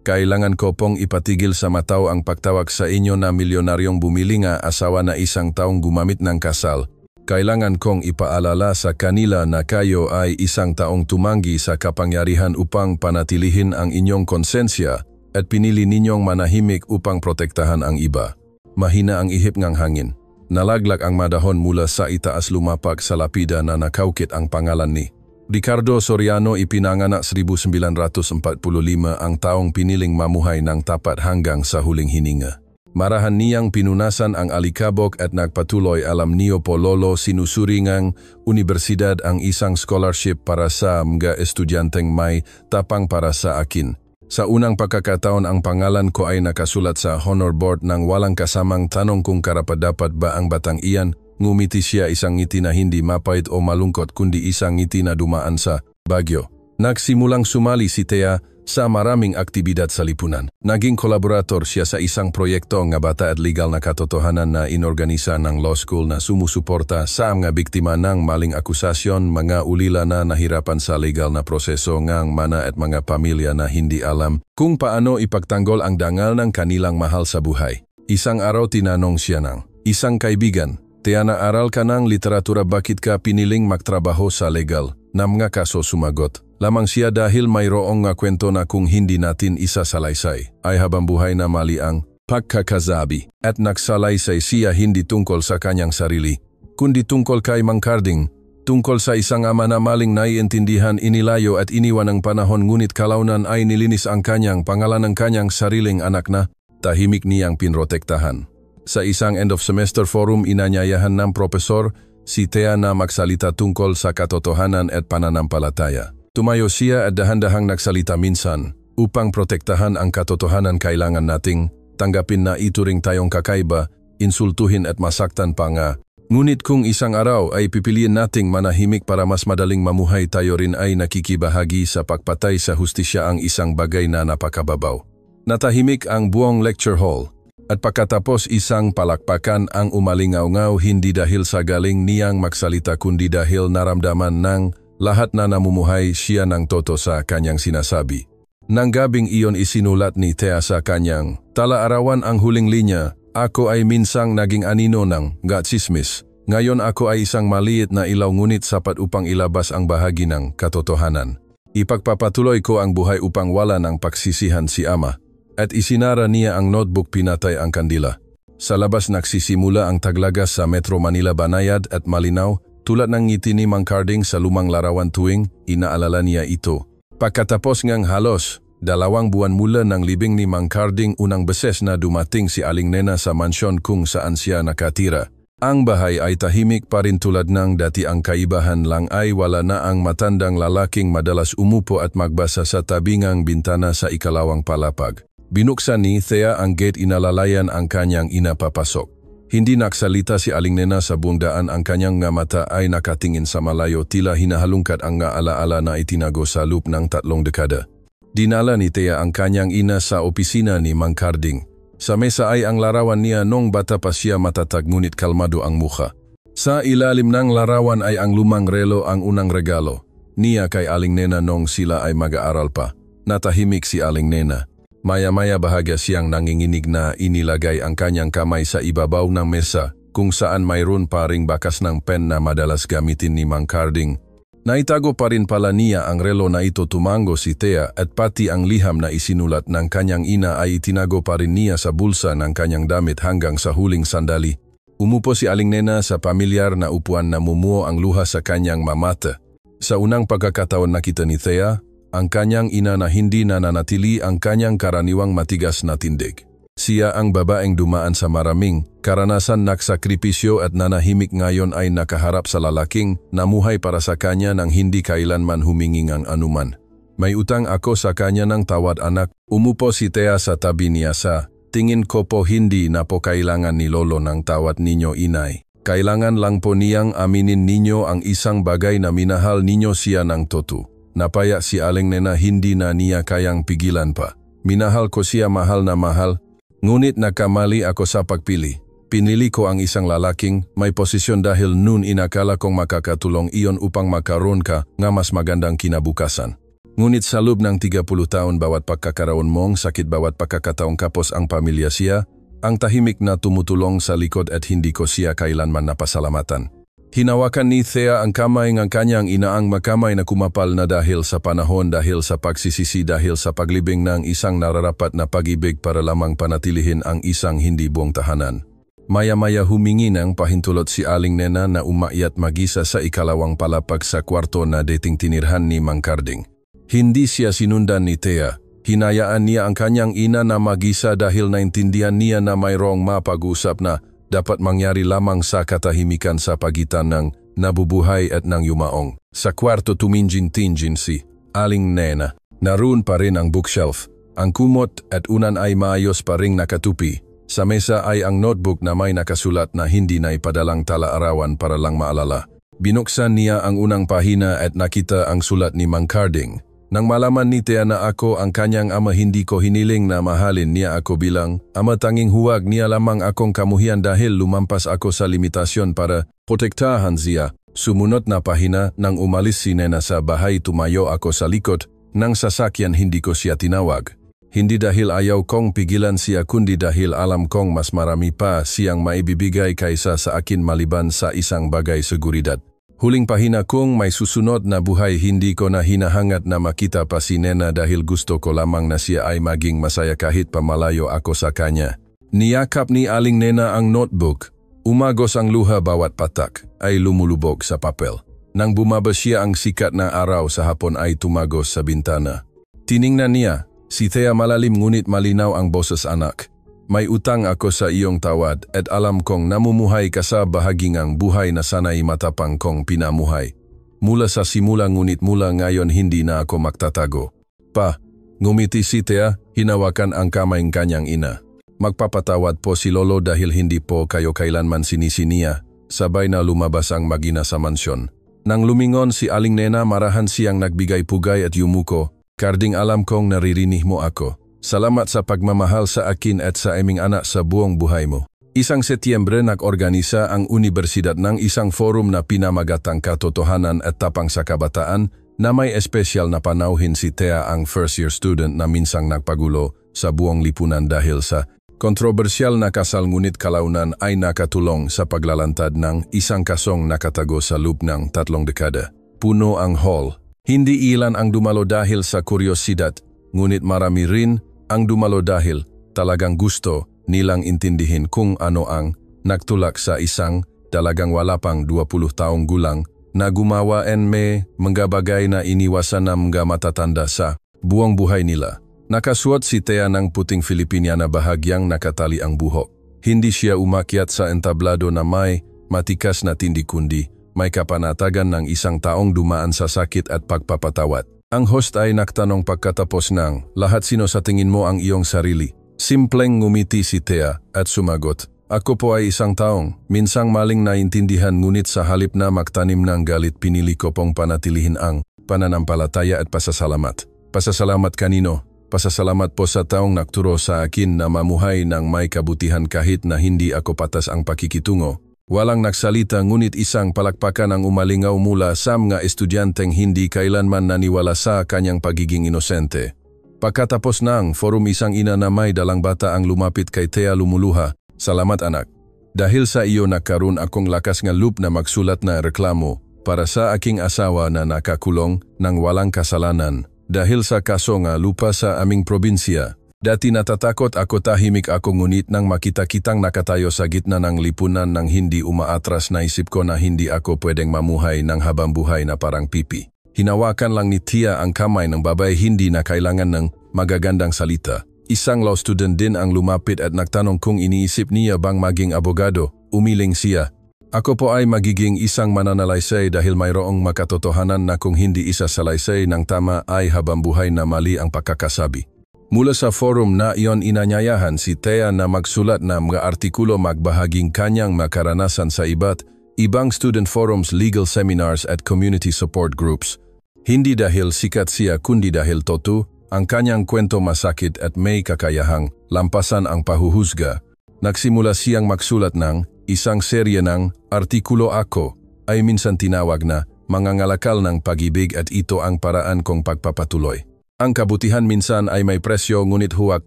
Kailangan ko pong ipatigil sa mataw ang pagtawag sa inyo na milyonaryong bumili nga asawa na isang taong gumamit ng kasal. Kailangan kong ipaalala sa kanila na kayo ay isang taong tumanggi sa kapangyarihan upang panatilihin ang inyong konsensya at pinili ninyong manahimik upang protektahan ang iba. Mahina ang ihip ng hangin. Nalaglag ang madahon mula sa itaas, lumapak sa lapida na nakaukit ang pangalan ni Ricardo Soriano. Ipinanganak 1945, ang taong piniling mamuhay ng tapat hanggang sa huling hininga. Marahan niyang pinunasan ang alikabok at nagpatuloy. Alam niyo po lolo, sinusuri ngang universidad ang isang scholarship para sa mga estudyanteng may tapang para sa akin. Sa unang pagkakataon, ang pangalan ko ay nakasulat sa honor board ng walang kasamang tanong kung karapat-dapat ba ang batang iyan. Ngumiti siya, isang ngiti na hindi mapait o malungkot kundi isang ngiti na dumaan sa bagyo. Nagsimulang sumali si Thea sa maraming aktibidad sa lipunan. Naging kolaborator siya sa isang proyekto ng bata at legal na katotohanan na inorganisa ng law school na sumusuporta sa mga biktima ng maling akusasyon, mga ulila na nahirapan sa legal na proseso ng mana at mga pamilya na hindi alam kung paano ipagtanggol ang dangal ng kanilang mahal sa buhay. Isang araw tinanong siya ng isang kaibigan, Thea, naaral ka ng literatura, bakit ka piniling magtrabaho sa legal na mga kaso? Sumagot lamang siya, dahil mayroong nga kwento na kung hindi natin isasalaysay ay habang buhay na mali ang pagkakasabi. At nagsalaysay siya hindi tungkol sa kanyang sarili, kundi tungkol kay Mang Carding, tungkol sa isang ama na maling naiintindihan, inilayo at iniwan ng panahon, ngunit kalaunan ay nilinis ang kanyang pangalan ng kanyang sariling anak na tahimik niyang pinrotektahan. Sa isang end-of-semester forum, inanyayahan ng propesor si Thea na magsalita tungkol sa katotohanan at pananampalataya. Tumayo siya at dahan-dahang nagsalita, minsan, upang protektahan ang katotohanan, kailangan nating tanggapin na ituring tayong kakaiba, insultuhin at masaktan pa nga Ngunit kung isang araw ay pipiliin nating manahimik para mas madaling mamuhay, tayo rin ay nakikibahagi sa pagpatay sa hustisya ang isang bagay na napakababaw. Natahimik ang buong lecture hall. At pagkatapos isang palakpakan ang umalingaw-ngaw, hindi dahil sa galing niyang magsalita kundi dahil naramdaman ng lahat na namumuhay siya ng toto sa kanyang sinasabi. Nang gabing iyon isinulat ni Thea sa kanyang tala-arawan ang huling linya, "Ako ay minsang naging anino ng gatsismis. Ngayon ako ay isang maliit na ilaw ngunit sapat upang ilabas ang bahagi ng katotohanan. Ipagpapatuloy ko ang buhay upang wala ng pagsisihan si Ama." At isinara niya ang notebook, pinatay ang kandila. Sa labas nagsisimula ang taglagas sa Metro Manila, banayad at malinaw, tulad ng ngiti ni Mang Carding sa lumang larawan tuwing inaalala niya ito. Pagkatapos ngang halos 2 buwan mula ng libing ni Mang Carding, unang beses na dumating si Aling Nena sa mansyon kung saan siya nakatira. Ang bahay ay tahimik pa rin tulad ng dati, ang kaibahan lang ay wala na ang matandang lalaking madalas umupo at magbasa sa tabingang bintana sa ikalawang palapag. Binuksan ni Thea ang gate, inalalayan ang kanyang ina papasok. Hindi naksalita si Aling Nena sa buong daan, ang kanyang nga mata ay nakatingin sa malayo, tila hinahalungkat ang nga alaala na itinago sa loop ng 3 dekada. Dinala ni Thea ang kanyang ina sa opisina ni Mang Carding. Sa mesa ay ang larawan niya nung bata pa siya, matatag ngunit kalmado ang mukha. Sa ilalim ng larawan ay ang lumang relo, ang unang regalo niya kay Aling Nena nung sila ay mag-aaral pa. Natahimik si Aling Nena. Maya-maya bahagya siyang nanginginig na inilagay ang kanyang kamay sa ibabaw ng mesa kung saan mayroon pa ring bakas ng pen na madalas gamitin ni Mang Carding. Naitago pa rin pala niya ang relo na ito. Tumango si Thea at pati ang liham na isinulat ng kanyang ina ay itinago pa rin niya sa bulsa ng kanyang damit hanggang sa huling sandali. Umupo si Aling Nena sa pamilyar na upuan, na mumuo ang luha sa kanyang mamata. Sa unang pagkakataon nakita ni Thea ang kanyang ina na hindi na nanatili ang kanyang karaniwang matigas na tindig. Siya ang babaeng dumaan sa maraming karanasan, nagsakripisyo at nanahimik, ngayon ay nakaharap sa lalaking namuhay para sa kanya nang hindi kailanman humingi ng anuman. "May utang ako sa kanya ng tawad, anak." Umupo si Thea sa tabi niya. "Sa tingin ko po hindi na po kailangan ni Lolo ng tawad ninyo, inay. Kailangan lang po niyang aminin ninyo ang isang bagay, na minahal ninyo siya ng toto." Napaya si Aling Nena, hindi na niya kayang pigilan pa. "Minahal ko siya, mahal na mahal. Ngunit nakamali ako sa pagpili. Pinili ko ang isang lalaking may posisyon dahil noon inakala kong makakatulong iyon upang makaroon ka nga mas magandang kinabukasan. Ngunit sa loob ng 30 taon, bawat pagkakaroon mong sakit, bawat pagkakataong kapos ang pamilya siya, ang tahimik na tumutulong sa likod, at hindi ko siya kailanman napasalamatan." Hinawakan ni Thea ang kamay ng kanyang ina, ang makamay na kumapal na dahil sa panahon, dahil sa pagsisisi, dahil sa paglibing ng isang nararapat na pag-ibig para lamang panatilihin ang isang hindi buong tahanan. Maya-maya humingi ng pahintulot si Aling Nena na umakyat mag-isa sa ikalawang palapag sa kwarto na dating tinirhan ni Mang Carding. Hindi siya sinundan ni Thea. Hinayaan niya ang kanyang ina na mag-isa dahil naintindihan niya na mayroong mapag-usap na dapat mangyari lamang sa katahimikan sa pagitan ng nabubuhay at ng yumaong. Sa kwarto tuminjin-tinjin si Aling Nena. Naroon pa rin ang bookshelf. Ang kumot at unan ay maayos pa ring nakatupi. Sa mesa ay ang notebook na may nakasulat na hindi na ipadalang tala-arawan para lang maalala. Binuksan niya ang unang pahina at nakita ang sulat ni Mang Carding. Nang malaman ni Thea na ako ang kanyang ama, hindi ko hiniling na mahalin niya ako bilang ama, tanging huwag niya lamang akong kamuhian dahil lumampas ako sa limitasyon para protektahan siya. Sumunod na pahina, nang umalis si Nena sa bahay, tumayo ako sa likod ng sasakyan. Hindi ko siya tinawag. Hindi dahil ayaw kong pigilan siya, kundi dahil alam kong mas marami pa siyang maibibigay kaysa sa akin maliban sa isang bagay, seguridad. Huling pahina, kung may susunod na buhay, hindi ko na hinahangat na makita pa si Nena dahil gusto ko lamang na siya ay maging masaya kahit pamalayo ako sa kanya. Niyakap ni Aling Nena ang notebook. Umagos ang luha, bawat patak ay lumulubog sa papel. Nang bumaba siya, ang sikat na araw sa hapon ay tumagos sa bintana. Tiningnan niya si Thea, malalim ngunit malinaw ang boses, "Anak, may utang ako sa iyong tawad at alam kong namumuhay ka sa bahagingang buhay na sana'y matapang kong pinamuhay. Mula sa simula, ngunit mula ngayon hindi na ako magtatago." "Pa," ngumiti si Thea, hinawakan ang kamay ng kanyang ina. "Magpapatawad po si Lolo dahil hindi po kayo kailanman sinisi niya. sabay na lumabas ang mag-ina sa mansyon. Nang lumingon si Aling Nena, marahan siyang nagbigay pugay at yumuko. Karding alam kong naririnig mo ako. Salamat sa pagmamahal sa akin at sa aming anak sa buong buhay mo. Isang Setyembre nag-organisa ang Universidad ng isang forum na pinamagatang katotohanan at tapang sa kabataan na may espesyal na panauhin si Thea, ang first-year student na minsang nagpagulo sa buong lipunan dahil sa kontrobersyal na kasal, ngunit kalaunan ay nakatulong sa paglalantad ng isang kasong nakatago sa loob ng 3 dekada. Puno ang hall. Hindi ilan ang dumalo dahil sa kuryosidad, ngunit marami rin ang dumalo dahil talagang gusto nilang intindihin kung ano ang nagtulak sa isang talagang wala pang 20 taong gulang na gumawa mga bagay na iniwasan ng mga matatanda sa buong buhay nila. Nakasuot si Thea ng puting Filipina na bahagyang nakatali ang buhok. Hindi siya umakyat sa entablado na may matikas na tindi, kundi may kapanatagan ng isang taong dumaan sa sakit at pagpapatawad. Ang host ay nagtanong pagkatapos ng lahat, sino sa tingin mo ang iyong sarili? Simpleng ngumiti si Thea at sumagot, ako po ay isang taong minsang maling naintindihan, ngunit sa halip na magtanim ng galit, pinili ko pong panatilihin ang pananampalataya at pasasalamat. Pasasalamat kanino? Pasasalamat po sa taong nagturo sa akin na mamuhay ng may kabutihan kahit na hindi ako patas ang pakikitungo. Walang nagsalita, ngunit isang palakpakan ang umalingaw mula sa mga estudyanteng hindi kailanman naniwala sa kanyang pagiging inosente. Pagkatapos ng forum, isang ina na may dalang bata ang lumapit kay Thea, lumuluha, salamat anak. Dahil sa iyo nagkaroon akong lakas nga loob na magsulat na reklamo para sa aking asawa na nakakulong ng walang kasalanan. Dahil sa kaso nga lupa sa aming probinsya. Dati natatakot ako, tahimik ako, ngunit nang makita kitang nakatayo sa gitna ng lipunan ng hindi umaatras, naisip ko na hindi ako pwedeng mamuhay ng habang buhay na parang pipi. Hinawakan lang ni Thea ang kamay ng babae, hindi na kailangan ng magagandang salita. Isang law student din ang lumapit at nagtanong kung iniisip niya bang maging abogado. Umiling siya. Ako po ay magiging isang mananalaysay dahil mayroong makatotohanan na kung hindi isa sa laysay ng tama ay habang buhay na mali ang pagkakasabi. Mula sa forum na iyon, inanyayahan si Thea na magsulat ng mga artikulo, magbahaging kanyang makaranasan sa iba't ibang student forums, legal seminars at community support groups. Hindi dahil sikat siya, kundi dahil totoo ang kanyang kwento, masakit at may kakayahang lampasan ang pahuhusga. Nagsimula siyang magsulat ng isang serye ng artikulo. Ako ay minsan tinawag na mangangalakal ng pag-ibig at ito ang paraan kong pagpapatuloy. Ang kabutihan minsan ay may presyo, ngunit huwag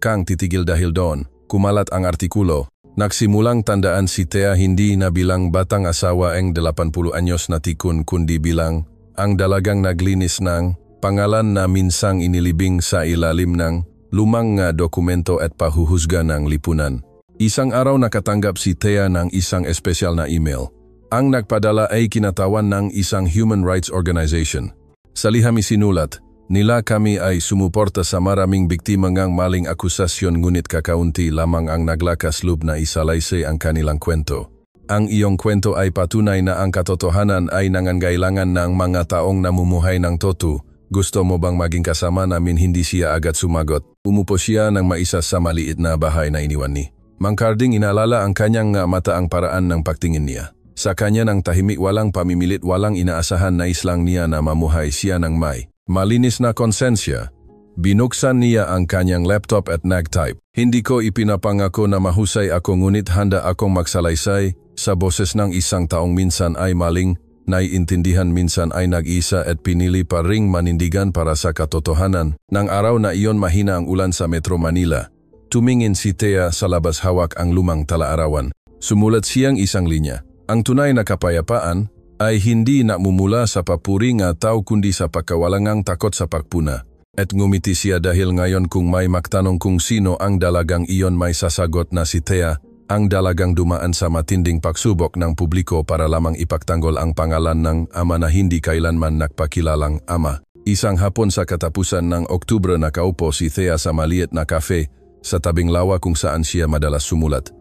kang titigil dahil doon. Kumalat ang artikulo. Nagsimulang tandaan si Thea hindi na bilang batang asawa ang 80 anyos na tikun, kundi bilang ang dalagang naglinis ng pangalan na minsang inilibing sa ilalim ng lumang nga dokumento at pahuhusga ng lipunan. Isang araw nakatanggap si Thea ng isang espesyal na email. Ang nagpadala ay kinatawan ng isang human rights organization. Sa liham isinulat, nila kami ay sumuporta sa maraming biktima ng maling akusasyon, ngunit kakaunti lamang ang naglakas loob na isalaysay ang kanilang kwento. Ang iyong kwento ay patunay na ang katotohanan ay nangangailangan ng mga taong namumuhay ng totoo. Gusto mo bang maging kasama namin? Hindi siya agad sumagot. Umupo siya ng maisa sa maliit na bahay na iniwan ni Mangkarding. Inalala ang kanyang mata ang paraan ng pagtingin niya. Sa kanya ng tahimik, walang pamimilit, walang inaasahan, nais lang niya na mamuhay siya ng may malinis na konsensya. Binuksan niya ang kanyang laptop at nag-type. Hindi ko ipinapangako na mahusay ako, ngunit handa akong magsalaysay sa boses ng isang taong minsan ay maling naiintindihan, minsan ay nag-isa at pinili pa ring manindigan para sa katotohanan. Nang araw na iyon, mahina ang ulan sa Metro Manila. Tumingin si Thea sa labas, hawak ang lumang talaarawan. Sumulat siyang isang linya. Ang tunay na kapayapaan ay hindi namumula sa papuri nga tao, kundi sa pagkawalangang takot sa pagpuna. At ngumiti siya dahil ngayon kung may magtanong kung sino ang dalagang iyon, may sasagot na si Thea, ang dalagang dumaan sa matinding pagsubok ng publiko para lamang ipagtanggol ang pangalan ng ama na hindi kailanman nagpakilalang ama. Isang hapon sa katapusan ng Oktubre, nakaupo si Thea sa maliit na kafe sa tabing lawa kung saan siya madalas sumulat.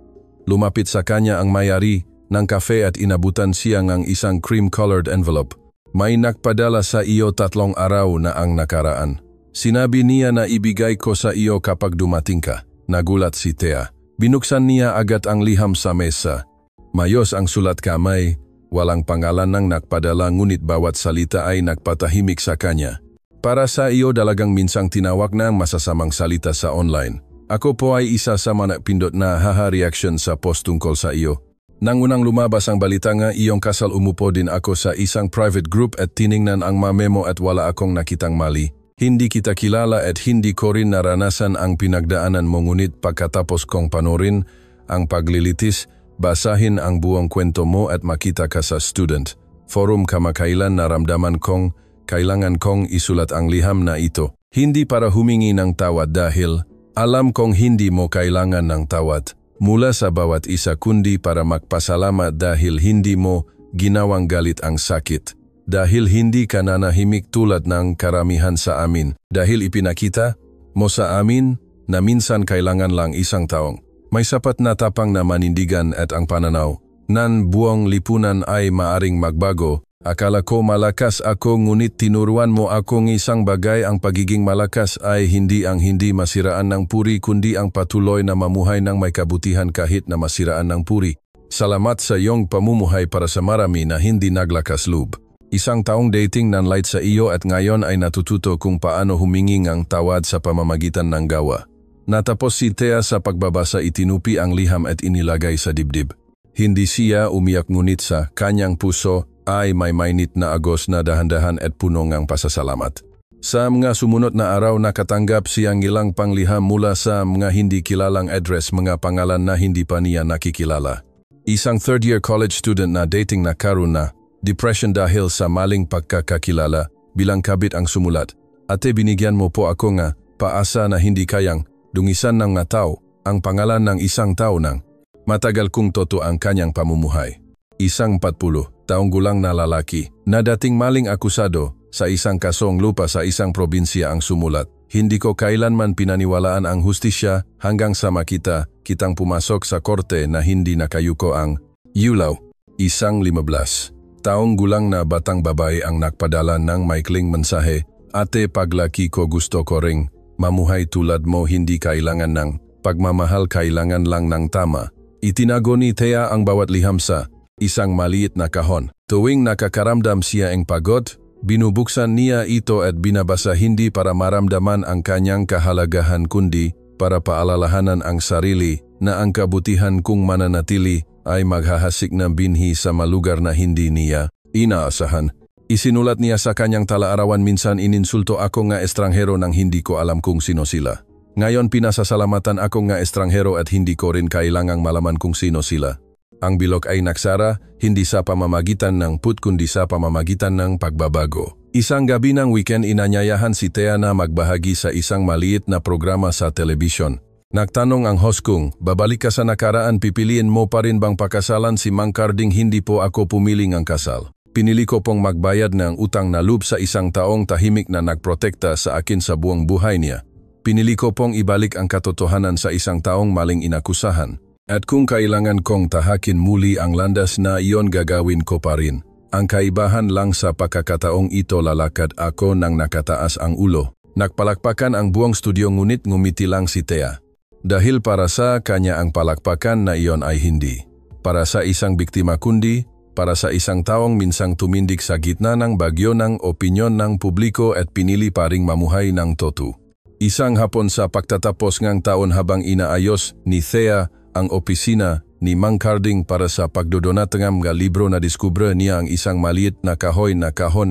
Lumapit sa kanya ang may-ari ng kafe at inabutan siya ng isang cream-colored envelope. May nagpadala sa iyo 3 araw na ang nakaraan. Sinabi niya na ibigay ko sa iyo kapag dumating ka. Nagulat si Thea. Binuksan niya agad ang liham sa mesa. Mayos ang sulat kamay, walang pangalan ng nagpadala ngunit bawat salita ay nagpatahimik sa kanya. Para sa iyo dalagang minsang tinawag ng masasamang salita sa online. Ako po ay isa sa mga nagpindot na haha-reaction sa post tungkol sa iyo. Nang unang lumabas ang balita nga iyong kasal, umupo din ako sa isang private group at tiningnan ang mga memo at wala akong nakitang mali. Hindi kita kilala at hindi ko rin naranasan ang pinagdaanan mo, ngunit pagkatapos kong panorin ang paglilitis, basahin ang buong kwento mo at makita ka sa student forum kamakailan, naramdaman kong kailangan kong isulat ang liham na ito. Hindi para humingi ng tawad dahil alam kong hindi mo kailangan ng tawad mula sa bawat isa, kundi para magpasalamat dahil hindi mo ginawang galit ang sakit. Dahil hindi ka nanahimik tulad ng karamihan sa amin. Dahil ipinakita mo sa amin na minsan kailangan lang isang taong may sapat na tapang na manindigan at ang pananaw ng buong lipunan ay maaring magbago. Akala ko malakas ako, ngunit tinuruan mo akong isang bagay: ang pagiging malakas ay hindi ang hindi masiraan ng puri, kundi ang patuloy na mamuhay ng may kabutihan kahit na masiraan ng puri. Salamat sa iyong pamumuhay para sa marami na hindi naglakas loob. Isang taong dating ng light sa iyo at ngayon ay natututo kung paano humingi ng tawad sa pamamagitan ng gawa. Natapos si Thea sa pagbabasa, itinupi ang liham at inilagay sa dibdib. Hindi siya umiyak, ngunit sa kanyang puso ay may mainit na agos na dahan-dahan at puno ng pasasalamat. Sa mga sumunod na araw nakatanggap siyang ilang pangliham mula sa mga hindi kilalang address, mga pangalan na hindi pa niya nakikilala. Isang third-year college student na dating na karoon na depression dahil sa maling pagkakakilala. Bilang kabit ang sumulat, "Ate, binigyan mo po ako nga paasa na hindi kayang dungisan ng mga tao ang pangalan ng isang tao nang matagal kong toto ang kanyang pamumuhay." Isang 40 taong gulang na lalaki na dating maling akusado sa isang kasong lupa sa isang probinsya ang sumulat. "Hindi ko kailanman pinaniwalaan ang hustisya hanggang sa makita kitang pumasok sa korte na hindi nakayuko ang Yulaw." Isang 15 taong gulang na batang babae ang nagpadala ng maikling mensahe: "Ate, paglaki ko gusto ko ring mamuhay tulad mo, hindi kailangan ng pagmamahal, kailangan lang ng tama." Itinago ni Thea ang bawat liham sa isang maliit na kahon. Tuwing nakakaramdam siya ng pagod, binubuksan niya ito at binabasa, hindi para maramdaman ang kanyang kahalagahan kundi para paalalahanan ang sarili na ang kabutihan kung mananatili ay maghahasik ng binhi sa malugar na hindi niya inaasahan. Isinulat niya sa kanyang tala-arawan, "Minsan ininsulto ako nga estranghero nang hindi ko alam kung sino sila. Ngayon pinasasalamatan ako nga estranghero at hindi ko rin kailangang malaman kung sino sila." Ang bilog ay nagsara, hindi sa pamamagitan ng put kundi sa pamamagitan ng pagbabago. Isang gabi ng weekend, inanyayahan si Thea na magbahagi sa isang maliit na programa sa telebisyon. Nagtanong ang host kung babalik ka sa nakaraan, pipiliin mo pa rin bang pakasalan si Mang Carding? "Hindi po ako pumili ng kasal. Pinili ko pong magbayad ng utang na loob sa isang taong tahimik na nagprotekta sa akin sa buong buhay niya. Pinili ko pong ibalik ang katotohanan sa isang taong maling inakusahan. At kung kailangan kong tahakin muli ang landas na iyon, gagawin ko pa rin. Ang kaibahan lang sa pagkakataong ito, lalakad ako nang nakataas ang ulo." Nagpalakpakan ang buong studio, ngunit ngumiti lang si Thea. Dahil para sa kanya ang palakpakan na iyon ay hindi para sa isang biktima kundi para sa isang taong minsang tumindig sa gitna ng bagyo ng opinyon ng publiko at pinili pa ring mamuhay ng totu. Isang hapon sa pagtatapos ng taon, habang inaayos ni Thea ang opisina ni Mang Carding para sa pagdodonat ng mga libro, na diskubre niya ang isang maliit na kahon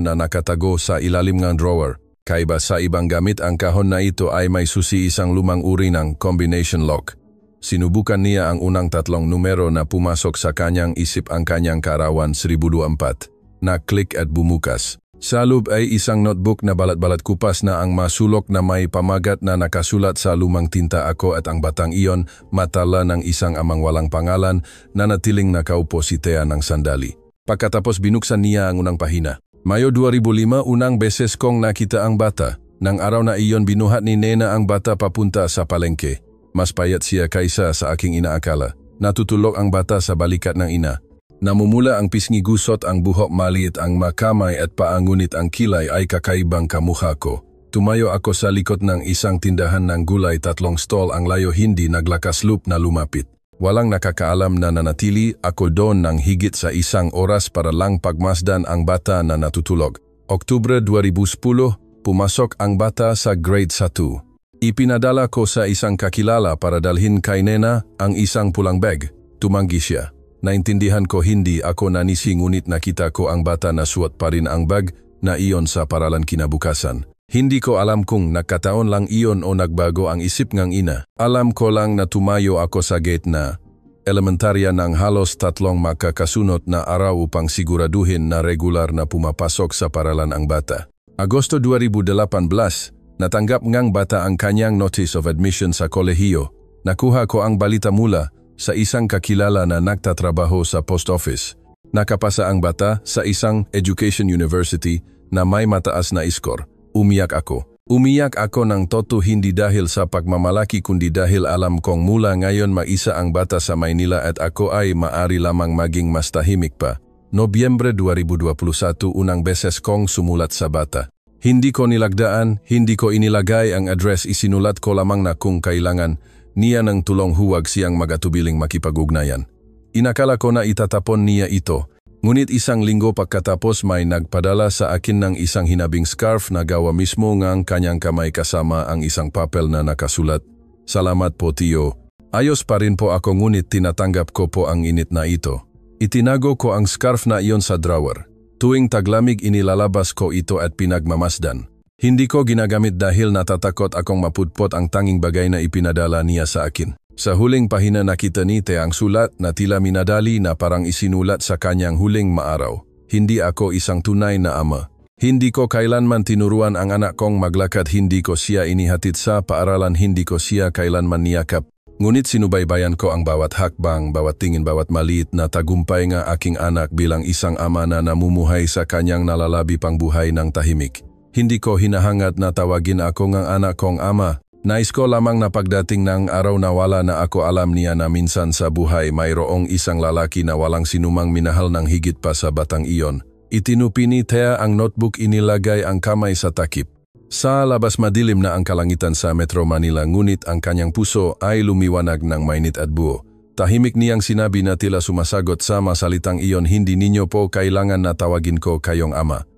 na nakatago sa ilalim ng drawer. Kaiba sa ibang gamit, ang kahon na ito ay may susi, isang lumang uri ng combination lock. Sinubukan niya ang unang 3 numero na pumasok sa kanyang isip, ang kanyang karawan 1024. Na-click at bumukas. Sa loob ay isang notebook na balat-balat kupas na ang masulok na may pamagat na nakasulat sa lumang tinta, "Ako at ang batang iyon." Matala ng isang amang walang pangalan na natiling nakaupo si Thea ng sandali. Pagkatapos binuksan niya ang unang pahina. "Mayo 2005, unang beses kong nakita ang bata. Nang araw na iyon, binuhat ni Nena ang bata papunta sa palengke. Mas payat siya kaysa sa aking inaakala. Natutulog ang bata sa balikat ng ina. Namumula ang pisngi, gusot ang buhok, maliit ang makamay at paa, ngunit ang kilay ay kakaibang kamukha ko. Tumayo ako sa likod ng isang tindahan ng gulay, 3 stall ang layo, hindi naglakas loob na lumapit. Walang nakakaalam na nanatili ako doon ng higit sa 1 oras para lang pagmasdan ang bata na natutulog. Oktubre 2010, pumasok ang bata sa grade 1. Ipinadala ko sa isang kakilala para dalhin kay Nena ang isang pulang bag. Tumanggi siya. Naintindihan ko hindi ako nanisi ngunit nakita ko ang bata na suot pa rin ang bag na iyon sa paralan kinabukasan. Hindi ko alam kung nakataon lang iyon o nagbago ang isip ng ina. Alam ko lang na tumayo ako sa gate na elementarya ng halos 3 makakasunod na araw upang siguraduhin na regular na pumapasok sa paralan ang bata. Agosto 2018, natanggap ngang bata ang kanyang notice of admission sa kolehiyo. Nakuha ko ang balita mula sa isang kakilala na nagtatrabaho sa post office. Nakapasa ang bata sa isang education university na may mataas na score. Umiyak ako. Umiyak ako ng toto hindi dahil sa pagmamalaki kundi dahil alam kong mula ngayon maisa ang bata sa Maynila at ako ay maari lamang maging mas tahimik pa. Nobyembre 2021 unang beses kong sumulat sa bata. Hindi ko nilagdaan, hindi ko inilagay ang address, isinulat ko lamang na kung kailangan niya ng tulong huwag siyang magatubiling makipag-ugnayan. Inakala ko na itatapon niya ito. Ngunit 1 linggo pagkatapos may nagpadala sa akin ng isang hinabing scarf na gawa mismo ngang kanyang kamay kasama ang isang papel na nakasulat, "Salamat po tiyo." Ayos pa rin po ako ngunit tinatanggap ko po ang init na ito. Itinago ko ang scarf na iyon sa drawer. Tuwing taglamig inilalabas ko ito at pinagmamasdan. Hindi ko ginagamit dahil natatakot akong mapudpot ang tanging bagay na ipinadala niya sa akin. Sa huling pahina nakita ni Thea ang sulat na tila minadali na parang isinulat sa kanyang huling maaraw. Hindi ako isang tunay na ama. Hindi ko kailanman tinuruan ang anak kong maglakad, hindi ko siya inihatid sa paaralan, hindi ko siya kailanman niyakap. Ngunit sinubaybayan ko ang bawat hakbang, bawat tingin, bawat maliit na tagumpay ng aking anak bilang isang ama na namumuhay sa kanyang nalalabi pang buhay ng tahimik. Hindi ko hinahangad na tawagin ako ng anak kong ama. Nais ko lamang na pagdating ng araw na wala na ako alam niya na minsan sa buhay mayroong isang lalaki na walang sinumang minahal ng higit pa sa batang iyon. Itinupi ni Thea ang notebook, inilagay ang kamay sa takip. Sa labas madilim na ang kalangitan sa Metro Manila ngunit ang kanyang puso ay lumiwanag ng mainit at buo. Tahimik niyang sinabi na tila sumasagot sa masalitang iyon, "Hindi ninyo po kailangan na tawagin ko kayong ama.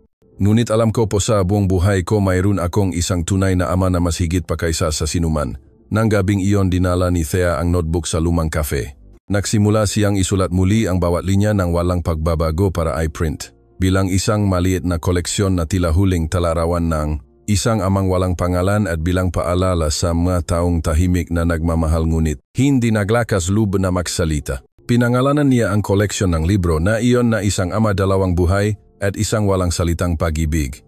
Ngunit alam ko po sa buong buhay ko mayroon akong isang tunay na ama na mas higit pa kaysa sa sinuman." Nang gabing iyon dinala ni Thea ang notebook sa lumang cafe. Nagsimula siyang isulat muli ang bawat linya ng walang pagbabago para i-print. Bilang isang maliit na koleksyon na tila huling talarawan ng isang amang walang pangalan at bilang paalala sa mga taong tahimik na nagmamahal ngunit hindi naglakas loob na magsalita. Pinangalanan niya ang koleksyon ng libro na iyon na Isang Ama, Dalawang Buhay at Isang Walang Salitang Pag-ibig.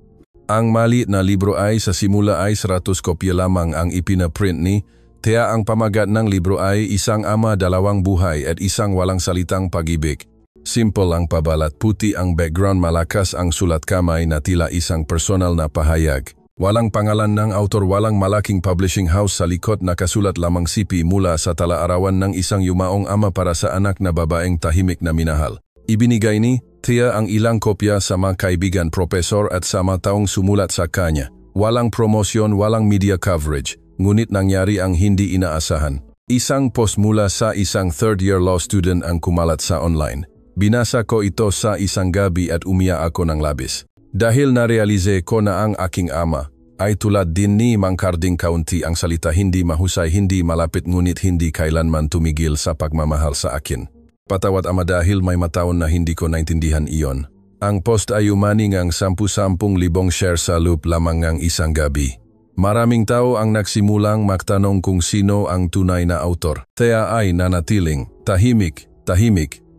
Ang maliit na libro ay sa simula ay 100 kopya lamang ang ipinaprint ni Thea. Ang pamagat ng libro ay Isang Ama, Dalawang Buhay at Isang Walang Salitang Pag-ibig. Simple ang pabalat, puti ang background, malakas ang sulat kamay na tila isang personal na pahayag. Walang pangalan ng autor, walang malaking publishing house sa likod, nakasulat lamang sipi mula sa talaarawan ng isang yumaong ama para sa anak na babaeng tahimik na minahal. Ibinigay ni Thea ang ilang kopya sa mga kaibigan, profesor at sa mga taong sumulat sa kanya. Walang promosyon, walang media coverage, ngunit nangyari ang hindi inaasahan. Isang post mula sa isang third-year law student ang kumalat sa online. Binasa ko ito sa isang gabi at umiyak ako ng labis. Dahil narealize ko na ang aking ama ay tulad din ni Mang Carding County, ang salita hindi mahusay, hindi malapit ngunit hindi kailanman tumigil sa pagmamahal sa akin. Patawad ama dahil may mataon na hindi ko naintindihan iyon. Ang post ay umani ngang 10,000 share sa loop lamang ngang isang gabi. Maraming tao ang nagsimulang magtanong kung sino ang tunay na autor. Thea ay nanatiling tahimik.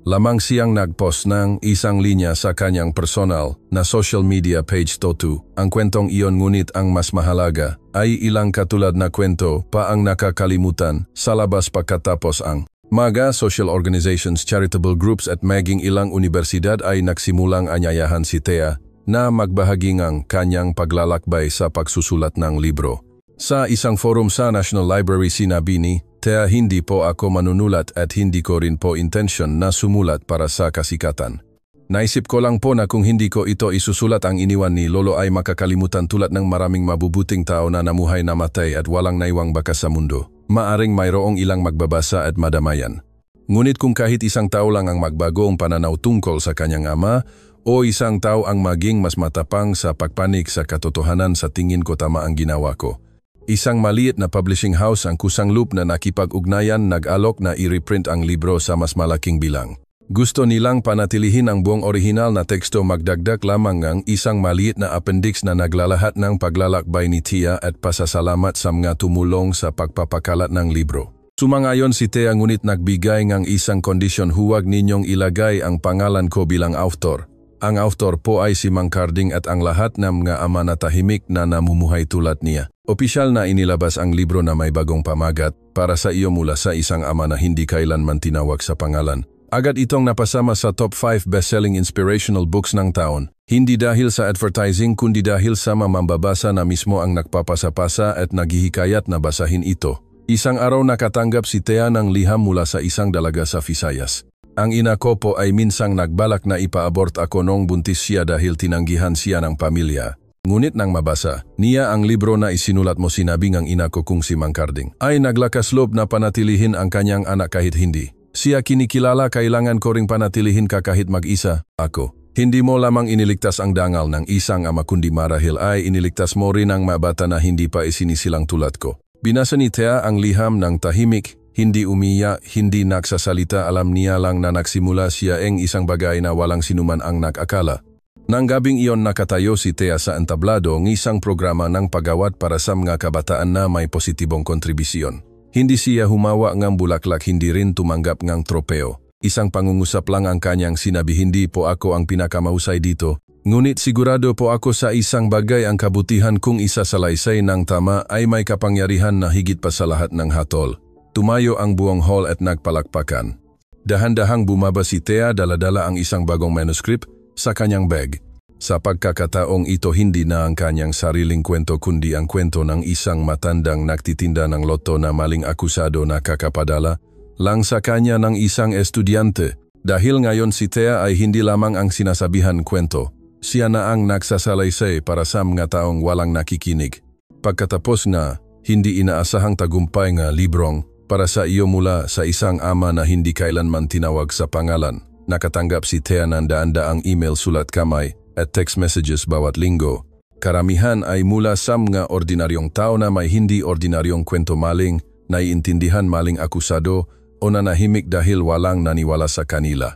Lamang siyang nagpost ng isang linya sa kanyang personal na social media page, Totu ang kwentong iyon, ngunit ang mas mahalaga ay ilang katulad na kwento pa ang nakakalimutan sa labas pagkatapos ang mga social organizations, charitable groups at maging ilang universidad ay nagsimulang anyayahan si Thea na magbahagi ng kanyang paglalakbay sa pagsusulat ng libro. Sa isang forum sa National Library sinabi ni Thea, "Hindi po ako manunulat at hindi ko rin po intention na sumulat para sa kasikatan. Naisip ko lang po na kung hindi ko ito isusulat, ang iniwan ni Lolo ay makakalimutan tulad ng maraming mabubuting tao na namuhay, namatay at walang naiwang bakas sa mundo. Maaring mayroong ilang magbabasa at madamayan. Ngunit kung kahit isang tao lang ang magbago ang pananaw tungkol sa kanyang ama, o isang tao ang maging mas matapang sa pagpanik sa katotohanan sa tingin ko tama ang ginawa ko. Isang maliit na publishing house ang kusang loop na nakipag-ugnayan nag-alok na i-reprint ang libro sa mas malaking bilang. Gusto nilang panatilihin ang buong orihinal na teksto magdagdag lamang ng isang maliit na appendix na naglalahat ng paglalakbay ni Tia at pasasalamat sa mga tumulong sa pagpapakalat ng libro. Sumangayon si Tia ngunit nagbigay ng isang kondisyon, huwag ninyong ilagay ang pangalan ko bilang author. Ang author po ay si Mang Carding at ang lahat ng mga ama na tahimik na namumuhay tulad niya. Opisyal na inilabas ang libro na may bagong pamagat para sa iyo mula sa isang ama na hindi kailanman tinawag sa pangalan. Agad itong napasama sa top 5 best-selling inspirational books ng taon. Hindi dahil sa advertising kundi dahil sa mamambabasa na mismo ang nagpapasa-pasa at naghihikayat na basahin ito. Isang araw nakatanggap si Tia ng liham mula sa isang dalaga sa Visayas. Ang ina ko po ay minsang nagbalak na ipa-abort ako nung buntis siya dahil tinanggihan siya ng pamilya. Ngunit nang mabasa niya ang libro na isinulat mo, sinabi ng ina ko kung si Mang Carding ay naglakas loob na panatilihin ang kanyang anak kahit hindi siya kinikilala. Kailangan ko ring panatilihin ka kahit mag-isa. Ako, hindi mo lamang iniligtas ang dangal ng isang ama kundi marahil ay iniligtas mo rin ang mabata na hindi pa isinisilang tulad ko. Binasa ni Tia ang liham ng tahimik. Hindi umiyak, hindi nagsasalita, alam niya lang na nagsimula siya ang isang bagay na walang sinuman ang nag-akala. Nang gabing iyon nakatayo si Tia sa entablado ng isang programa ng pagawat para sa mga kabataan na may positibong kontribusyon. Hindi siya humawa ng bulaklak, hindi rin tumanggap ng tropeo. Isang pangungusap lang ang kanyang sinabi, hindi po ako ang pinakamahusay dito. Ngunit sigurado po ako sa isang bagay, ang kabutihan kung isasalaysay ng tama ay may kapangyarihan na higit pa sa lahat ng hatol. Tumayo ang buong hall at nagpalakpakan. Dahan-dahang bumaba si Tia, dala-dala ang isang bagong manuscript sa kanyang bag. Sa pagkakataong ito, hindi na ang kanyang sariling kwento kundi ang kwento ng isang matandang nagtitinda ng loto na maling akusado na kakapadala lang sa kanya ng isang estudyante. Dahil ngayon si Tia ay hindi lamang ang sinasabihan kwento, siya na ang nagsasalaysay para sa mga taong walang nakikinig. Pagkatapos na, hindi inaasahang tagumpay nga librong para sa iyo mula sa isang ama na hindi kailanman tinawag sa pangalan. Nakatanggap si Tia ng daan-daang email, sulat kamay at text messages bawat linggo. Karamihan ay mula sa mga ordinaryong tao na may hindi ordinaryong kwento, maling, naiintindihan, maling akusado o nanahimik dahil walang naniwala sa kanila.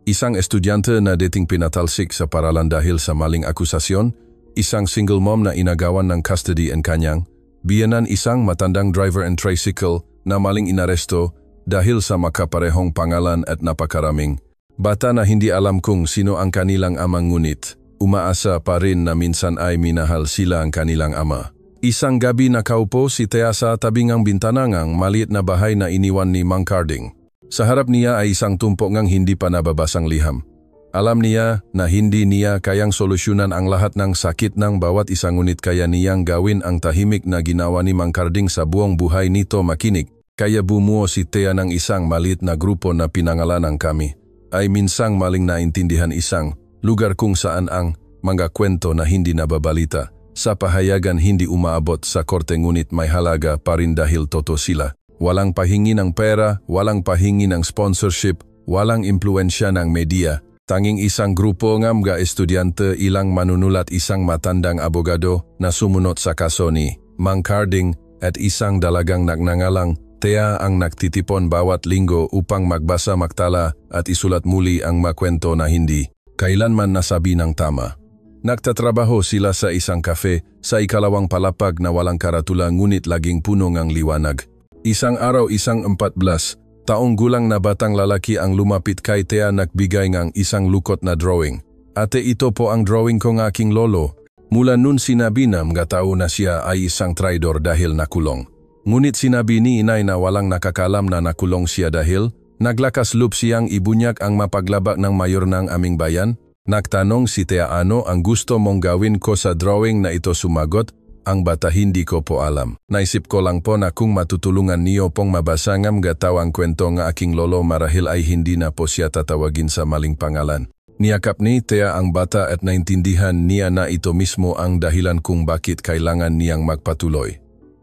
Isang estudyante na dating pinatalsik sa paralan dahil sa maling akusasyon, isang single mom na inagawan ng custody ang kanyang biyenan, isang matandang driver and tricycle na maling inaresto dahil sa makaparehong pangalan at napakaraming bata na hindi alam kung sino ang kanilang amang, ngunit umaasa pa rin na minsan ay minahal sila ang kanilang ama. Isang gabi nakaupo si Tia sa tabing ng bintana ng maliit na bahay na iniwan ni Mang Carding. Sa harap niya ay isang tumpok ng hindi pa nababasang liham. Alam niya na hindi niya kayang solusyonan ang lahat ng sakit ng bawat isa, ngunit kaya niyang gawin ang tahimik na ginawa ni Mang Carding sa buong buhay nito, makinig. Kaya bumuo si Tia ng isang maliit na grupo na pinangalan ng Kami. Ay minsang maling naintindihan, isang lugar kung saan ang mga kwento na hindi nababalita sa pahayagan hindi umaabot sa korte, ngunit may halaga pa rin dahil totoo sila. Walang pahingi ng pera, walang pahingi ng sponsorship, walang impluensya ng media. Tanging isang grupo ng mga estudyante, ilang manunulat, isang matandang abogado na sumunod sa kaso ni Mang Carding at isang dalagang nagnangalang Tia ang nagtitipon bawat linggo upang magbasa, magtala at isulat muli ang makwento na hindi kailanman nasabi ng tama. Nagtatrabaho sila sa isang kafe sa ikalawang palapag na walang karatula ngunit laging puno ng liwanag. Isang araw, isang 14 taong gulang na batang lalaki ang lumapit kay Tia, nagbigay ng isang lukot na drawing. Ate, ito po ang drawing ko ng aking lolo. Mula nun sinabi na mga tao na siya ay isang traidor dahil nakulong. Ngunit sinabi ni inay na walang nakakalam na nakulong siya dahil naglakas loob siyang ibunyak ang mapaglabak ng mayor ng aming bayan. Nagtanong si Tia, ano ang gusto mong gawin ko sa drawing na ito? Sumagot ang bata, hindi ko po alam. Naisip ko lang po na kung matutulungan niyo pong mabasa ng gataw ang kwento ng aking lolo, marahil ay hindi na po siya tatawagin sa maling pangalan. Niyakap ni Tia ang bata at naintindihan niya na ito mismo ang dahilan kung bakit kailangan niyang magpatuloy.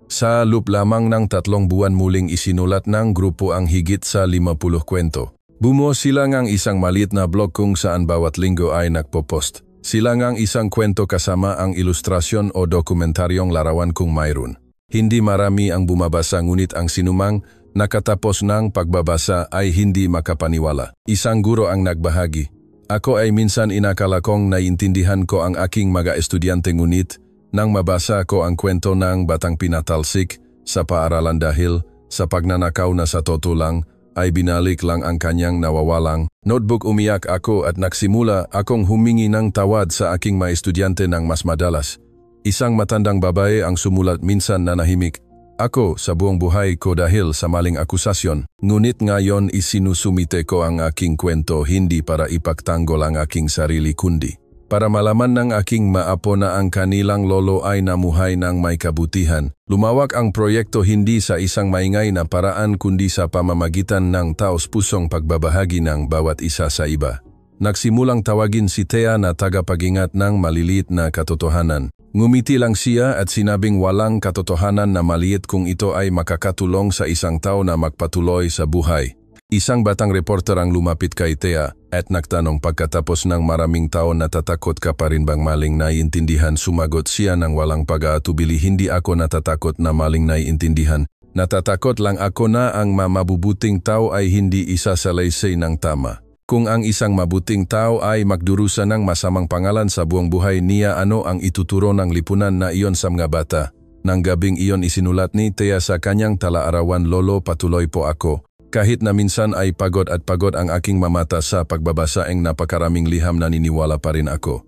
Sa loob lamang ng 3 buwan muling isinulat ng grupo ang higit sa 50 kwento. Bumuo sila ngang isang maliit na blog kung saan bawat linggo ay nagpo-post. Sila ngang isang kwento kasama ang ilustrasyon o dokumentaryong larawan kung mayroon. Hindi marami ang bumabasa ngunit ang sinumang nakatapos ng pagbabasa ay hindi makapaniwala. Isang guro ang nagbahagi. Ako ay minsan inakala kong naiintindihan ko ang aking mga estudyante ngunit nang mabasa ko ang kwento ng batang pinatalsik sa paaralan dahil sa pagnanakaw na sa totoo lang ay binalik lang ang kanyang nawawalang notebook. Umiyak ako at nagsimula akong humingi ng tawad sa aking mga estudyante ng mas madalas. Isang matandang babae ang sumulat, minsan nanahimik ako sa buong buhay ko dahil sa maling akusasyon. Ngunit ngayon isinusumite ko ang aking kwento hindi para ipagtanggol ang aking sarili kundi para malaman ng aking maapo na ang kanilang lolo ay namuhay ng may kabutihan. Lumawak ang proyekto hindi sa isang maingay na paraan kundi sa pamamagitan ng taos-pusong pagbabahagi ng bawat isa sa iba. Nagsimulang tawagin si Thea na tagapag-ingat ng maliliit na katotohanan. Ngumiti lang siya at sinabing walang katotohanan na maliit kung ito ay makakatulong sa isang tao na magpatuloy sa buhay. Isang batang reporter ang lumapit kay Thea at nagtanong, pagkatapos ng maraming taon, natatakot ka pa rin bang maling naiintindihan? Sumagot siya ng walang pag-aatubili, hindi ako natatakot na maling naiintindihan. Natatakot lang ako na ang mabubuting tao ay hindi isasalaysay ng tama. Kung ang isang mabuting tao ay magdurusa ng masamang pangalan sa buong buhay niya, ano ang ituturo ng lipunan na iyon sa mga bata? Nang gabing iyon isinulat ni Thea sa kanyang tala-arawan, lolo, patuloy po ako. Kahit na minsan ay pagod ang aking mamata sa pagbabasa ng napakaraming liham, naniniwala pa rin ako.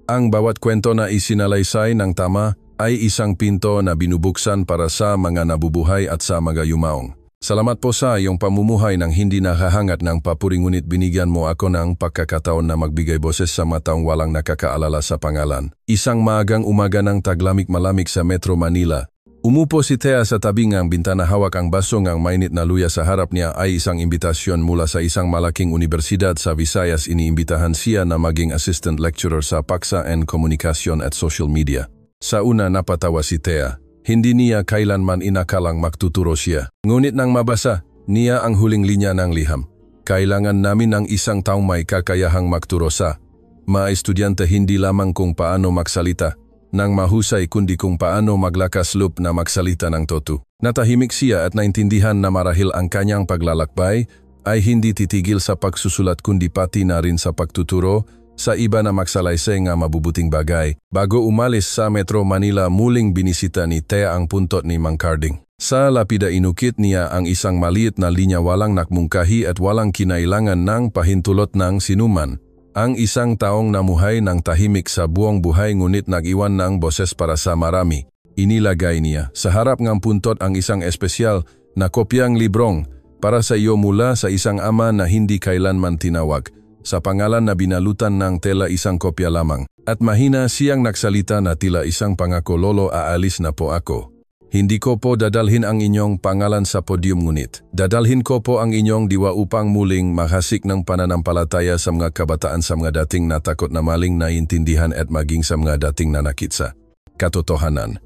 Ang bawat kwento na isinalaysay ng tama ay isang pinto na binubuksan para sa mga nabubuhay at sa mga yumaong. Salamat po sa iyong pamumuhay ng hindi nakahangat ng papuri, ngunit binigyan mo ako ng pagkakataon na magbigay boses sa mga taong walang nakakaalala sa pangalan. Isang maagang umaga ng taglamig malamig sa Metro Manila. Umupo si Thea sa tabi ng bintana, hawak ang baso ng mainit na luya. Sa harap niya ay isang imbitasyon mula sa isang malaking universidad sa Visayas. Iniimbitahan siya na maging assistant lecturer sa Paksa and Komunikasyon at Social Media. Sa una napatawa si Thea. Hindi niya kailanman inakalang magtuturo siya. Ngunit nang mabasa niya ang huling linya ng liham, kailangan namin ng isang taong may kakayahang magturo sa mga estudyante hindi lamang kung paano magsalita ng mahusay kundi kung paano maglakas loob na magsalita ng totoo. Natahimik siya at naintindihan na marahil ang kanyang paglalakbay ay hindi titigil sa pagsusulat kundi pati na rin sa pagtuturo sa iba na magsalaysay ng mabubuting bagay. Bago umalis sa Metro Manila, muling binisita ni Thea ang puntot ni Mang Carding. Sa lapida inukit niya ang isang maliit na linya, walang nakmungkahi at walang kinailangan ng pahintulot ng sinuman. Ang isang taong namuhay ng tahimik sa buong buhay ngunit nag-iwan ng boses para sa marami. Inilagay niya sa harap ng puntot ang isang espesyal na kopyang librong para sa iyo mula sa isang ama na hindi kailanman tinawag. Sa pangalan na binalutan ng tela, isang kopya lamang. At mahina siyang nagsalita na tila isang pangako, lolo, aalis na po ako. Hindi ko po dadalhin ang inyong pangalan sa podium, ngunit dadalhin ko po ang inyong diwa upang muling mahasik ng pananampalataya sa mga kabataan, sa mga dating natakot na maling naiintindihan at maging sa mga dating nanakit sa katotohanan.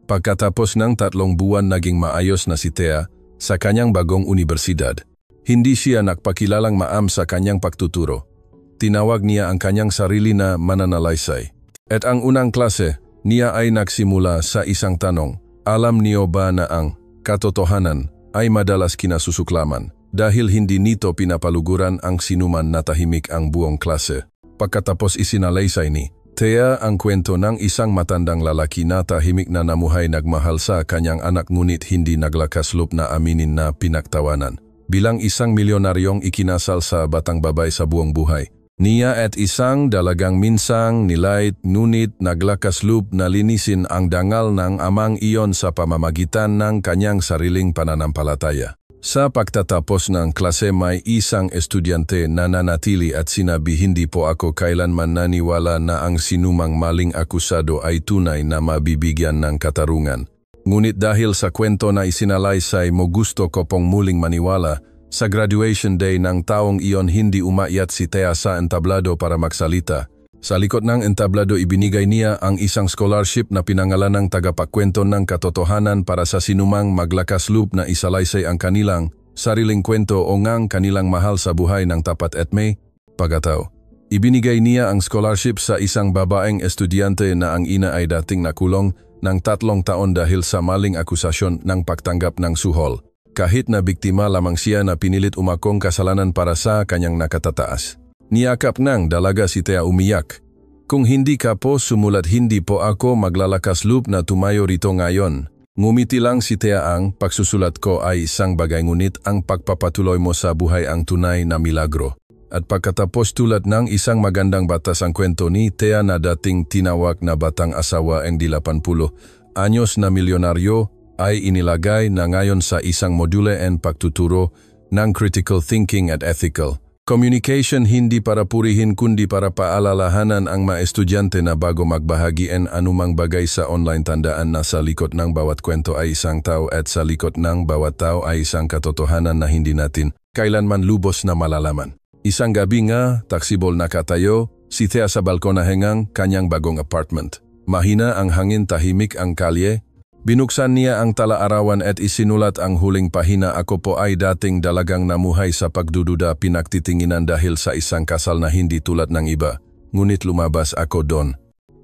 Pagkatapos ng 3 buwan, naging maayos na si Thea sa kanyang bagong universidad. Hindi siya nagpakilalang maam sa kanyang pagtuturo. Tinawag niya ang kanyang sarili na mananalaysay. At ang unang klase niya ay nagsimula sa isang tanong, alam niyo ba na ang katotohanan ay madalas kinasusuklaman? Dahil hindi nito pinapaluguran ang sinuman, natahimik ang buong klase. Pagkatapos isinalaysay ni Thea ang kwento ng isang matandang lalaki na tahimik na namuhay, nagmahal sa kanyang anak ngunit hindi naglakas loob na aminin na pinagtawanan. Bilang isang milyonaryong ikinasal sa batang babae sa buong buhay niya at isang dalagang minsang nilait, ngunit naglakas loob na linisin ang dangal ng amang iyon sa pamamagitan ng kanyang sariling pananampalataya. Sa pagtatapos ng klase, may isang estudyante na nanatili at sinabi, hindi po ako kailanman naniwala na ang sinumang maling akusado ay tunay na mabibigyan ng katarungan. Ngunit dahil sa kwento na isinalaysay mo, gusto ko pong muling maniwala. Sa graduation day ng taong iyon, hindi umakyat si Thea sa entablado para magsalita. Sa likod ng entablado ibinigay niya ang isang scholarship na pinangalan ng tagapagkwento ng katotohanan para sa sinumang maglakas loob na isalaysay ang kanilang sariling kwento o ngang kanilang mahal sa buhay ng tapat at may pagkatao. Ibinigay niya ang scholarship sa isang babaeng estudyante na ang ina ay dating nakulong ng 3 taon dahil sa maling akusasyon ng pagtanggap ng suhol. Kahit na biktima lamang siya na pinilit umakong kasalanan para sa kanyang nakatataas. Niyakap ng dalaga si Thea umiyak. Kung hindi ka po sumulat hindi po ako maglalakas loob na tumayo rito ngayon. Ngumiti lang si Thea ang pagsusulat ko ay isang bagay ngunit ang pagpapatuloy mo sa buhay ang tunay na milagro. At pagkatapos tulad ng isang magandang batas ang kwento ni Thea na dating tinawag na batang asawa ng 80 anyos na milyonaryo ay inilagay na ngayon sa isang module and pagtuturo ng critical thinking at ethical communication hindi para purihin kundi para paalalahanan ang mga estudyante na bago magbahagi ng anumang bagay sa online tandaan na sa likod ng bawat kwento ay isang tao at sa likod ng bawat tao ay isang katotohanan na hindi natin kailanman lubos na malalaman. Isang gabi nga, taksibol nakatayo, si Thea sa balkon na hengang kanyang bagong apartment. Mahina ang hangin, tahimik ang kalye. Binuksan niya ang tala-arawan at isinulat ang huling pahina. Ako po ay dating dalagang namuhay sa pagdududa pinagtitinginan dahil sa isang kasal na hindi tulad ng iba. Ngunit lumabas ako doon.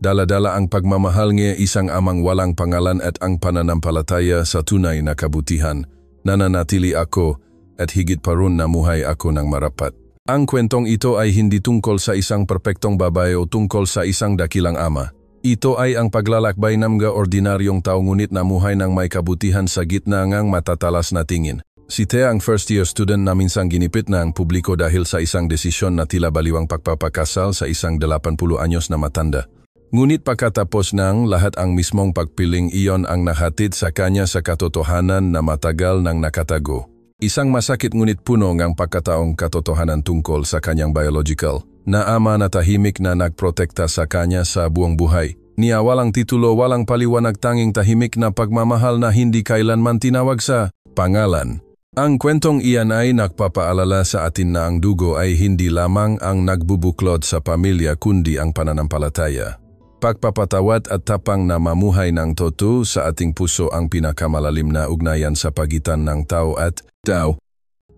Dala-dala ang pagmamahal niya isang amang walang pangalan at ang pananampalataya sa tunay na kabutihan. Nananatili ako at higit pa ron namuhay ako ng marapat. Ang kwentong ito ay hindi tungkol sa isang perpektong babae o tungkol sa isang dakilang ama. Ito ay ang paglalakbay ng mga ordinaryong tao ngunit namuhay ng may kabutihan sa gitna ng matatalas na tingin. Si Thea ang first-year student na minsang ginipit na ang publiko dahil sa isang desisyon na tila baliwang pagpapakasal sa isang 80 anyos na matanda. Ngunit pagkatapos ng lahat ang mismong pagpiling iyon ang nahatid sa kanya sa katotohanan na matagal nang nakatago. Isang masakit ngunit puno ng pagkataong katotohanan tungkol sa kanyang biological na ama na tahimik na nagprotekta sa kanya sa buong buhay. Niya walang titulo, walang paliwanag, tanging tahimik na pagmamahal na hindi kailanman tinawag sa pangalan. Ang kwentong iyan ay nagpapaalala sa atin na ang dugo ay hindi lamang ang nagbubuklod sa pamilya kundi ang pananampalataya. Pagpapatawad at tapang na mamuhay ng totoo sa ating puso ang pinakamalalim na ugnayan sa pagitan ng tao at tao.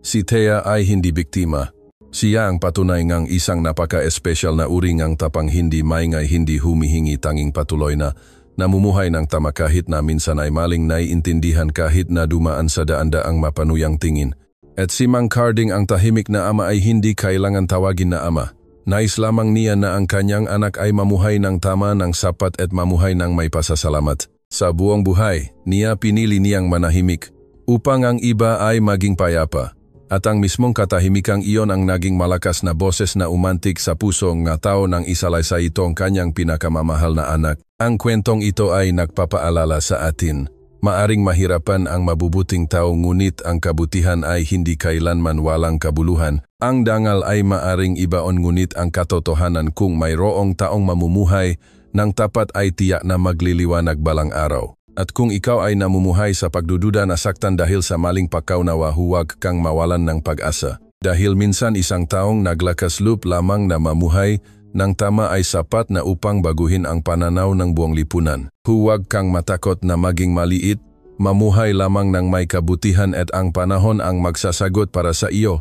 Si Thea ay hindi biktima. Siya ang patunay ng isang napaka-espesyal na uri ng tapang hindi maingay, hindi humihingi, tanging patuloy na namumuhay ng tama kahit na minsan ay maling naiintindihan kahit na dumaan sa daan-daang mapanuyang tingin. At si Mang Carding ang tahimik na ama ay hindi kailangan tawagin na ama. Nais lamang niya na ang kanyang anak ay mamuhay ng tama, ng sapat at mamuhay ng may pasasalamat. Sa buong buhay, niya pinili niyang manahimik upang ang iba ay maging payapa. At ang mismong katahimikang iyon ang naging malakas na boses na umantig sa puso ng tao nang isalaysay itong kanyang pinakamamahal na anak. Ang kwentong ito ay nagpapaalala sa atin. Maaring mahirapan ang mabubuting tao ngunit ang kabutihan ay hindi kailanman walang kabuluhan. Ang dangal ay maaring ibaon ngunit ang katotohanan kung mayroong taong mamumuhay ng tapat ay tiyak na magliliwanag balang araw. At kung ikaw ay namumuhay sa pagdududa, nasaktan dahil sa maling pagkaunawa, huwag kang mawalan ng pag-asa. Dahil minsan isang taong naglakas loob lamang na mamuhay ng tama ay sapat na upang baguhin ang pananaw ng buong lipunan. Huwag kang matakot na maging maliit, mamuhay lamang ng may kabutihan at ang panahon ang magsasagot para sa iyo.